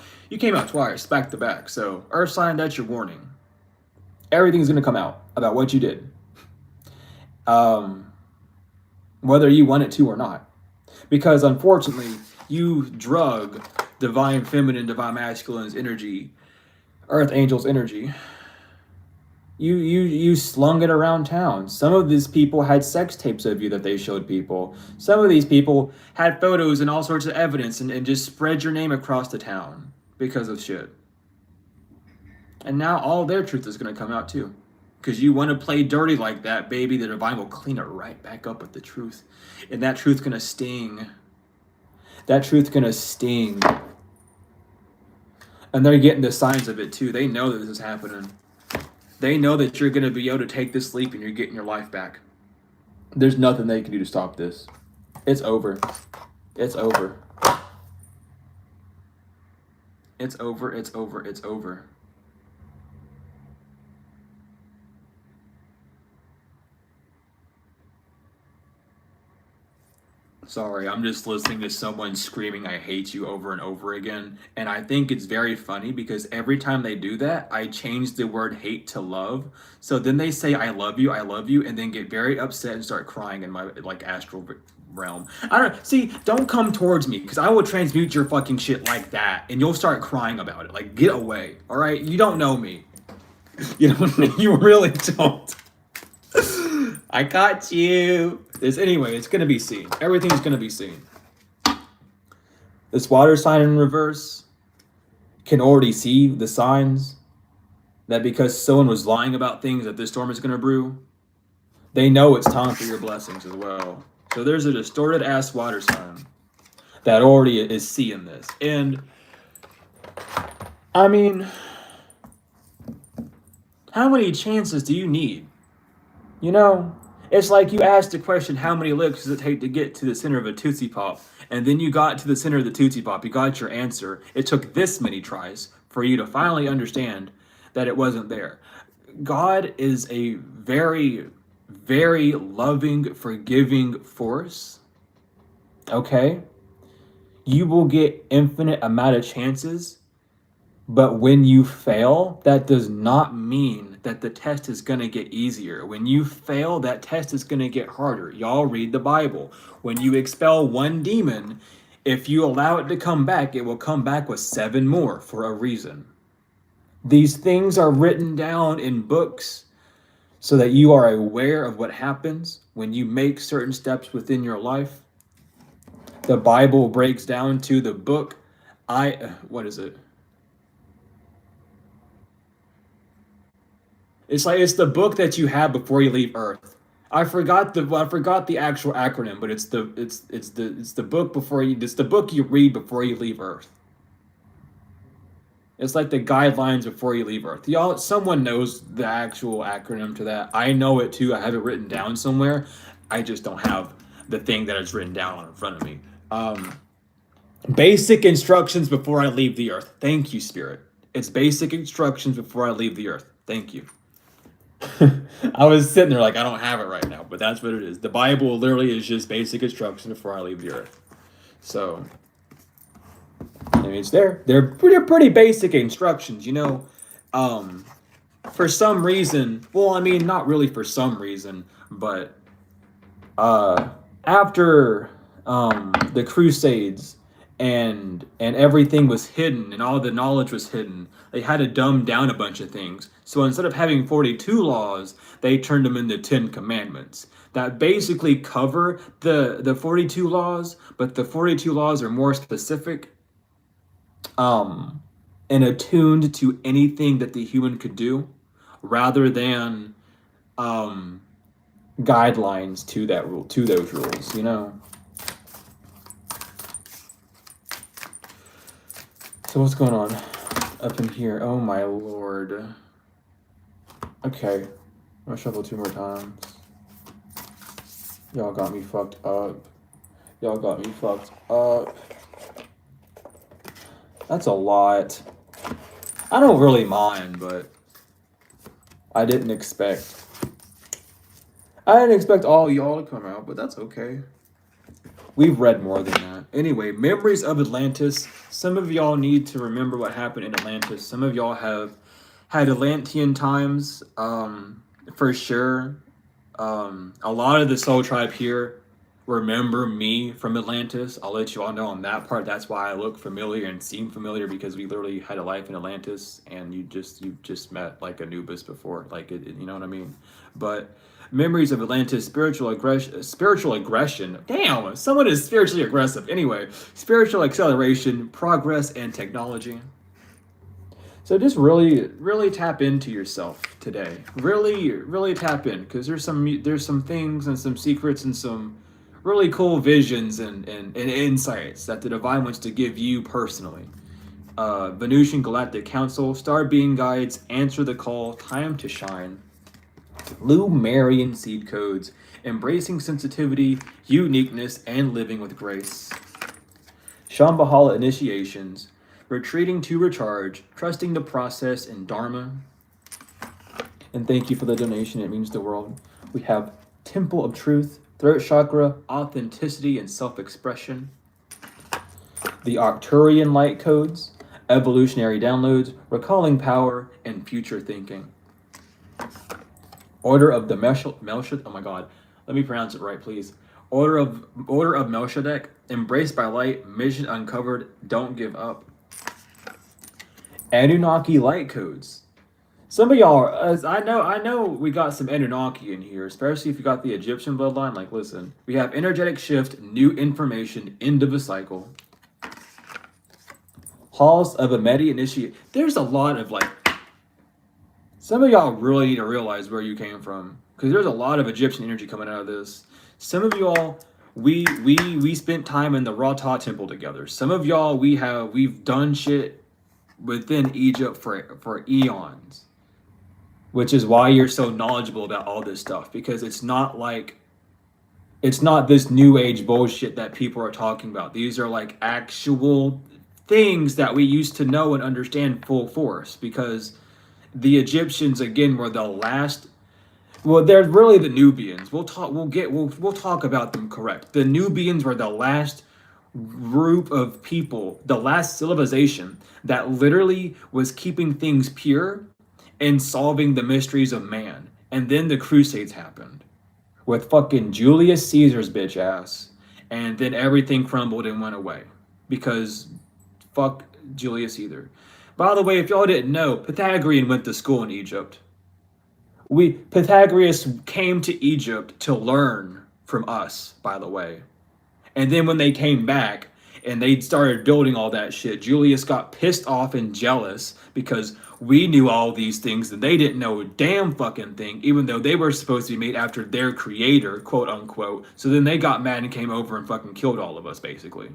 twice back to back. So earth sign, that's your warning. Everything's gonna come out about what you did, whether you want it to or not. Because unfortunately, you drug divine feminine, divine masculine's energy, earth angel's energy. You slung it around town. Some of these people had sex tapes of you that they showed people. Some of these people had photos and all sorts of evidence and just spread your name across the town because of shit. And now all their truth is going to come out too. Because you want to play dirty like that, baby, the divine will clean it right back up with the truth. And that truth's going to sting. That truth's going to sting. And they're getting the signs of it too. They know that this is happening. They know that you're going to be able to take this leap and you're getting your life back. There's nothing they can do to stop this. It's over. It's over. It's over. It's over. It's over. Sorry, I'm just listening to someone screaming I hate you over and over again. And I think it's very funny because every time they do that, I change the word hate to love. So then they say I love you, and then get very upset and start crying in my like astral realm. Don't come towards me because I will transmute your fucking shit like that and you'll start crying about it. Like, get away, all right? You don't know me. You really don't. I got you. Anyway, it's going to be seen. Everything's going to be seen. This water sign in reverse can already see the signs that because someone was lying about things that this storm is going to brew, they know it's time for your blessings as well. So there's a distorted ass water sign that already is seeing this. And I mean, How many chances do you need? You know, it's like you asked the question, how many licks does it take to get to the center of a Tootsie Pop? And then you got to the center of the Tootsie Pop. You got your answer. It took this many tries for you to finally understand that it wasn't there. God is a very, very loving, forgiving force. Okay? You will get infinite amount of chances, but when you fail, that does not mean that the test is going to get easier. When you fail, that test is going to get harder. Y'all read the Bible. When you expel one demon, if you allow it to come back, it will come back with 7 more for a reason. These things are written down in books so that you are aware of what happens when you make certain steps within your life. The Bible breaks down to the book. What is it? It's like it's the book that you have before you leave Earth. I forgot the actual acronym, but it's the book before you it's the book you read before you leave Earth. It's like the guidelines before you leave Earth. Y'all, someone knows the actual acronym to that. I know it too. I have it written down somewhere. I just don't have the thing that is written down in front of me. Basic instructions before I leave the Earth. Thank you, Spirit. It's basic instructions before I leave the Earth. Thank you. I was sitting there like, I don't have it right now, but that's what it is. The Bible literally is just basic instructions before I leave the Earth. So, I mean, it's there. They're pretty basic instructions, you know. For some reason, well, I mean, not really for some reason, but after the Crusades and everything was hidden and all the knowledge was hidden, they had to dumb down a bunch of things. So instead of having 42 laws, they turned them into 10 commandments that basically cover the 42 laws, but the 42 laws are more specific and attuned to anything that the human could do rather than guidelines to that rule, to those rules, you know. So what's going on up in here? Oh my lord. Okay, I'm gonna shuffle 2 more times. Y'all got me fucked up. Y'all got me fucked up. That's a lot. I don't really mind, but I didn't expect all y'all to come out, but that's okay. We've read more than that. Anyway, memories of Atlantis. Some of y'all need to remember what happened in Atlantis. Some of y'all have had Atlantean times, for sure. A lot of the Soul Tribe here remember me from Atlantis. I'll let you all know on that part. That's why I look familiar and seem familiar, because we literally had a life in Atlantis, and you just met like Anubis before, like it, you know what I mean? But memories of Atlantis, spiritual aggression. Damn, someone is spiritually aggressive. Anyway, spiritual acceleration, progress, and technology. So just really tap into yourself today. Really tap in, because there's some things and some secrets and some really cool visions and insights that the divine wants to give you personally. Venusian Galactic Council, Star Being Guides, Answer the Call, Time to Shine. Lumerian seed codes, embracing sensitivity, uniqueness, and living with grace. Shambhala initiations, retreating to recharge, trusting the process, and Dharma. And thank you for the donation, it means the world. We have Temple of Truth, Throat Chakra, authenticity and self-expression. The Arcturian light codes, evolutionary downloads, recalling power, and future thinking. Order of the Melchizedek. Oh my God, let me pronounce it right, please. Order of Melchizedek, embraced by light, mission uncovered, don't give up. Anunnaki light codes. Some of y'all, I know we got some Anunnaki in here, especially if you got the Egyptian bloodline. Like, listen, we have energetic shift, new information, end of a cycle. Halls of Ameti initiate. There's a lot of like. Some of y'all really need to realize where you came from, because there's a lot of Egyptian energy coming out of this. Some of y'all, we spent time in the Ra-Ta temple together. Some of y'all, we've done shit within Egypt for eons. which is why you're so knowledgeable about all this stuff, because it's not this new age bullshit that people are talking about. These are like actual things that we used to know and understand full force, because the Egyptians again were the last. Well, they're really the Nubians. We'll talk about them correct. The Nubians were the last group of people, the last civilization that literally was keeping things pure and solving the mysteries of man. And then the Crusades happened with fucking Julius Caesar's bitch ass. And then everything crumbled and went away. Because fuck Julius Caesar. By the way, if y'all didn't know, Pythagorean went to school in Egypt. Pythagoras came to Egypt to learn from us, by the way. And then when they came back and they started building all that shit, Julius got pissed off and jealous because we knew all these things and they didn't know a damn fucking thing, even though they were supposed to be made after their creator, quote unquote. So then they got mad and came over and fucking killed all of us, basically.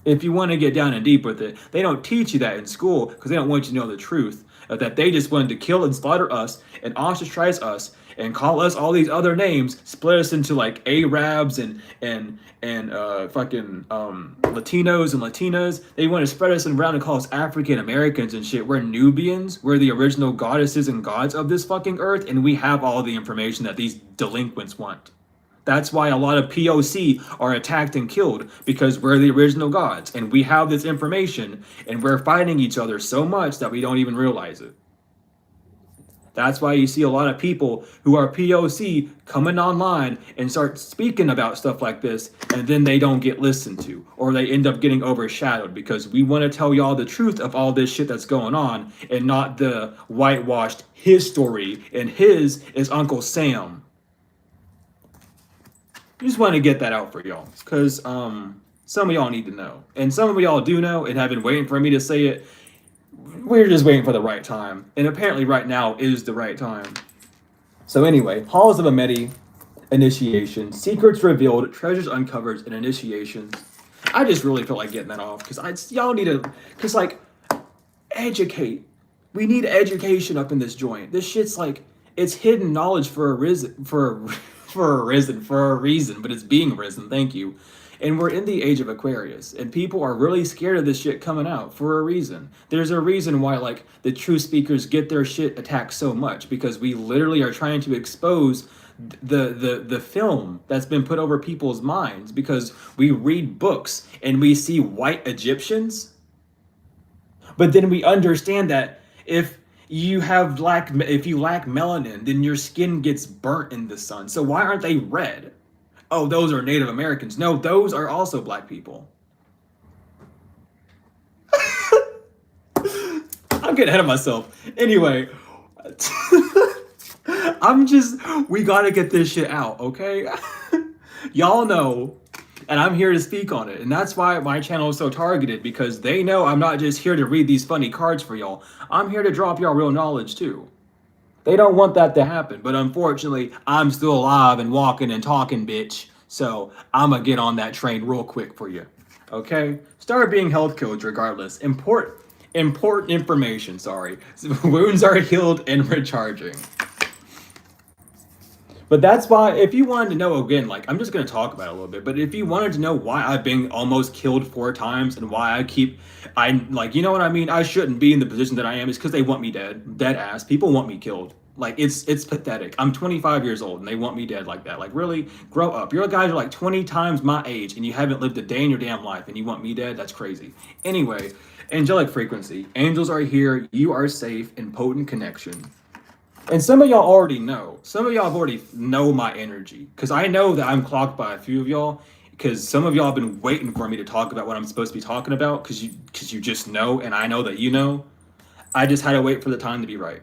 If you want to get down and deep with it, they don't teach you that in school because they don't want you to know the truth. That they just wanted to kill and slaughter us and ostracize us and call us all these other names, split us into like Arabs and fucking Latinos and Latinas. They want to spread us around and call us African Americans and shit. We're Nubians. We're the original goddesses and gods of this fucking earth, and we have all the information that these delinquents want. That's why a lot of POC are attacked and killed, because we're the original gods and we have this information and we're fighting each other so much that we don't even realize it. That's why you see a lot of people who are POC coming online and start speaking about stuff like this, and then they don't get listened to, or they end up getting overshadowed, because we want to tell y'all the truth of all this shit that's going on and not the whitewashed his story, and his is Uncle Sam. I just want to get that out for y'all, because some of y'all need to know. And some of y'all do know and have been waiting for me to say it. We're just waiting for the right time. And apparently right now is the right time. So anyway, Halls of Ameti, initiation, secrets revealed, treasures uncovered, and initiations. I just really feel like getting that off, because y'all need to, because like, educate. We need education up in this joint. This shit's like, it's hidden knowledge for a reason, for a reason, but it's being risen. Thank you. And we're in the age of Aquarius, and people are really scared of this shit coming out for a reason. There's a reason why like the true speakers get their shit attacked so much, because we literally are trying to expose the film that's been put over people's minds, because we read books and we see white Egyptians, but then we understand that if you lack melanin, then your skin gets burnt in the sun. So why aren't they red? Oh, those are Native Americans. No, those are also black people. I'm getting ahead of myself. Anyway, we gotta get this shit out, okay? Y'all know, and I'm here to speak on it. And that's why my channel is so targeted, because they know I'm not just here to read these funny cards for y'all. I'm here to drop y'all real knowledge too. They don't want that to happen, but unfortunately, I'm still alive and walking and talking, bitch. So I'm gonna get on that train real quick for you. Okay? Start being health coach regardless. Important information, sorry. Wounds are healed and recharging. But that's why, if you wanted to know, again, like, I'm just going to talk about it a little bit, but if you wanted to know why I've been almost killed 4 times and why you know what I mean? I shouldn't be in the position that I am, is because they want me dead ass. People want me killed. Like, it's pathetic. I'm 25 years old and they want me dead like that. Like, really? Grow up. Your guys are like 20 times my age and you haven't lived a day in your damn life and you want me dead? That's crazy. Anyway, angelic frequency. Angels are here. You are safe in potent connection. And some of y'all already know. Some of y'all have already know my energy, because I know that I'm clocked by a few of y'all, because some of y'all have been waiting for me to talk about what I'm supposed to be talking about, because you just know, and I know that you know. I just had to wait for the time to be right.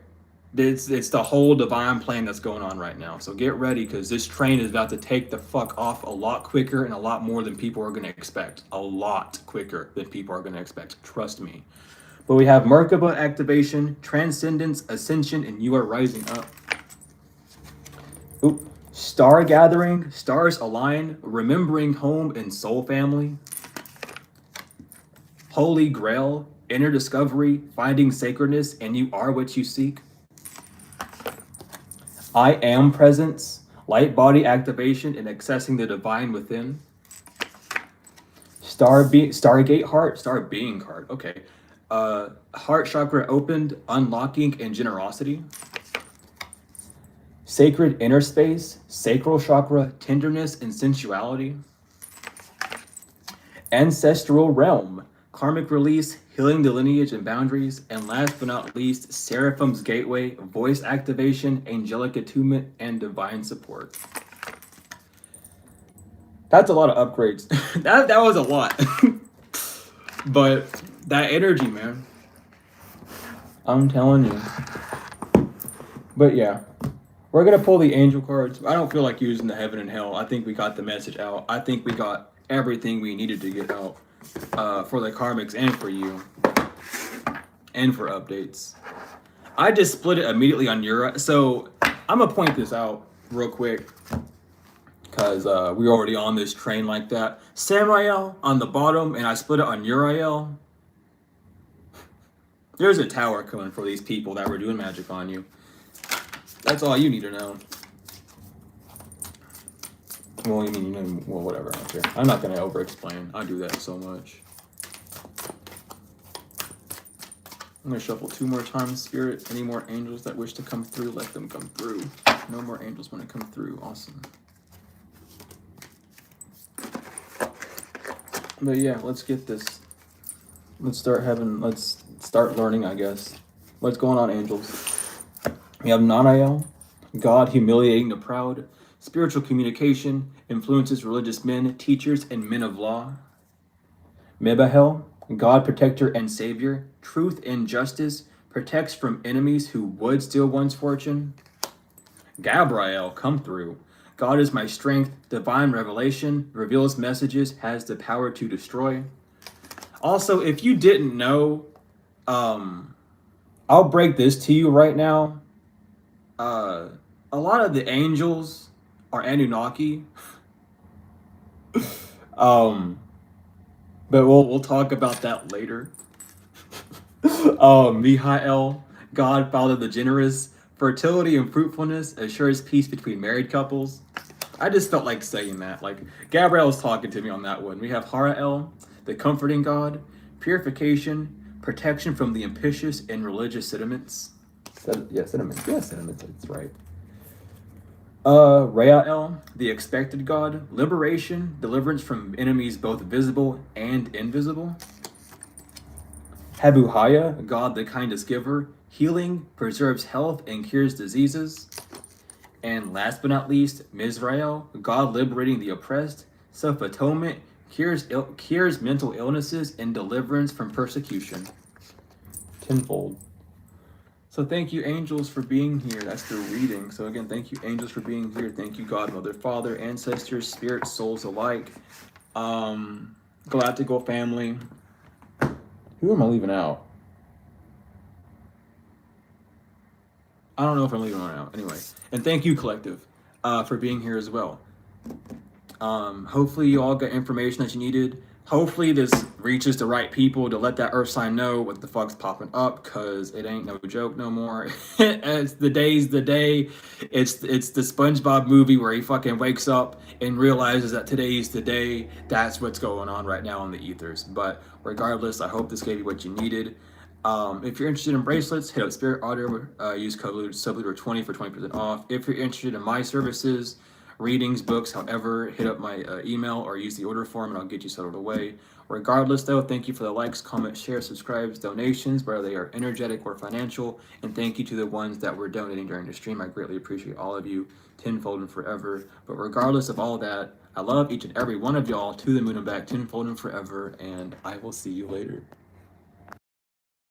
It's the whole divine plan that's going on right now. So get ready, because this train is about to take the fuck off a lot quicker and a lot more than people are going to expect. A lot quicker than people are going to expect. Trust me. But we have Merkaba activation, transcendence, ascension, and you are rising up. Oop. Star gathering, stars align, remembering home and soul family. Holy Grail, inner discovery, finding sacredness, and you are what you seek. I am presence, light body activation, and accessing the divine within. Stargate heart, star being card. Okay. Heart chakra opened, unlocking, and generosity. Sacred inner space, sacral chakra, tenderness and sensuality. Ancestral realm, karmic release, healing the lineage and boundaries, and last but not least, Seraphim's gateway, voice activation, angelic attunement, and divine support. That's a lot of upgrades. that was a lot. But that energy, man. I'm telling you. But yeah. We're going to pull the angel cards. I don't feel like using the heaven and hell. I think we got the message out. I think we got everything we needed to get out for the karmics and for you. And for updates. I just split it immediately on Ura. So I'm going to point this out real quick. Because we're already on this train like that. Samael on the bottom, and I split it on Uriel. There's a tower coming for these people that were doing magic on you. That's all you need to know. Well, you mean, you know, well, whatever, I don't care. I'm not going to over-explain. I do that so much. I'm going to shuffle 2 more times, Spirit. Any more angels that wish to come through, let them come through. No more angels want to come through. Awesome. But yeah, let's get this. Let's start learning, I guess. What's going on, angels? We have Nanael, God humiliating the proud, spiritual communication, influences religious men, teachers, and men of law. Mebahel, God protector and savior, truth and justice, protects from enemies who would steal one's fortune. Gabriel, come through. God is my strength, divine revelation, reveals messages, has the power to destroy. Also, if you didn't know, I'll break this to you right now. A lot of the angels are Anunnaki. But we'll talk about that later. Mihael, God, Father the generous, fertility and fruitfulness, assures peace between married couples. I just felt like saying that. Like, Gabrielle was talking to me on that one. We have Harael, the comforting God, purification, protection from the impitious and religious sentiments. Sentiments. Yeah, sentiments. That's right. Rael, the expected God, liberation, deliverance from enemies both visible and invisible. Habuhaya, God the kindest giver, healing, preserves health, and cures diseases. And last but not least, Mizrael, God liberating the oppressed, self-atonement, cures mental illnesses, and deliverance from persecution. Tenfold. So thank you, angels, for being here. That's the reading. So again, thank you, angels, for being here. Thank you, God, Mother, Father, ancestors, spirits, souls alike. Galactical family. Who am I leaving out? I don't know if I'm leaving one out. Anyway, and thank you, collective, for being here as well. Hopefully you all got information that you needed. Hopefully this reaches the right people to let that earth sign know what the fuck's popping up, because it ain't no joke no more. It's the day's the day. It's the SpongeBob movie where he fucking wakes up and realizes that today's the day. That's what's going on right now in the ethers. But regardless, I hope this gave you what you needed. If you're interested in bracelets, hit up Spirit Audio. Use code SUBLEADER20 for 20% off. If you're interested in my services, readings, books, however, hit up my email or use the order form and I'll get you settled away. Regardless though, thank you for the likes, comments, shares, subscribes, donations, whether they are energetic or financial, and thank you to the ones that were donating during the stream. I greatly appreciate all of you, tenfold and forever. But regardless of all that, I love each and every one of y'all, to the moon and back, tenfold and forever, and I will see you later.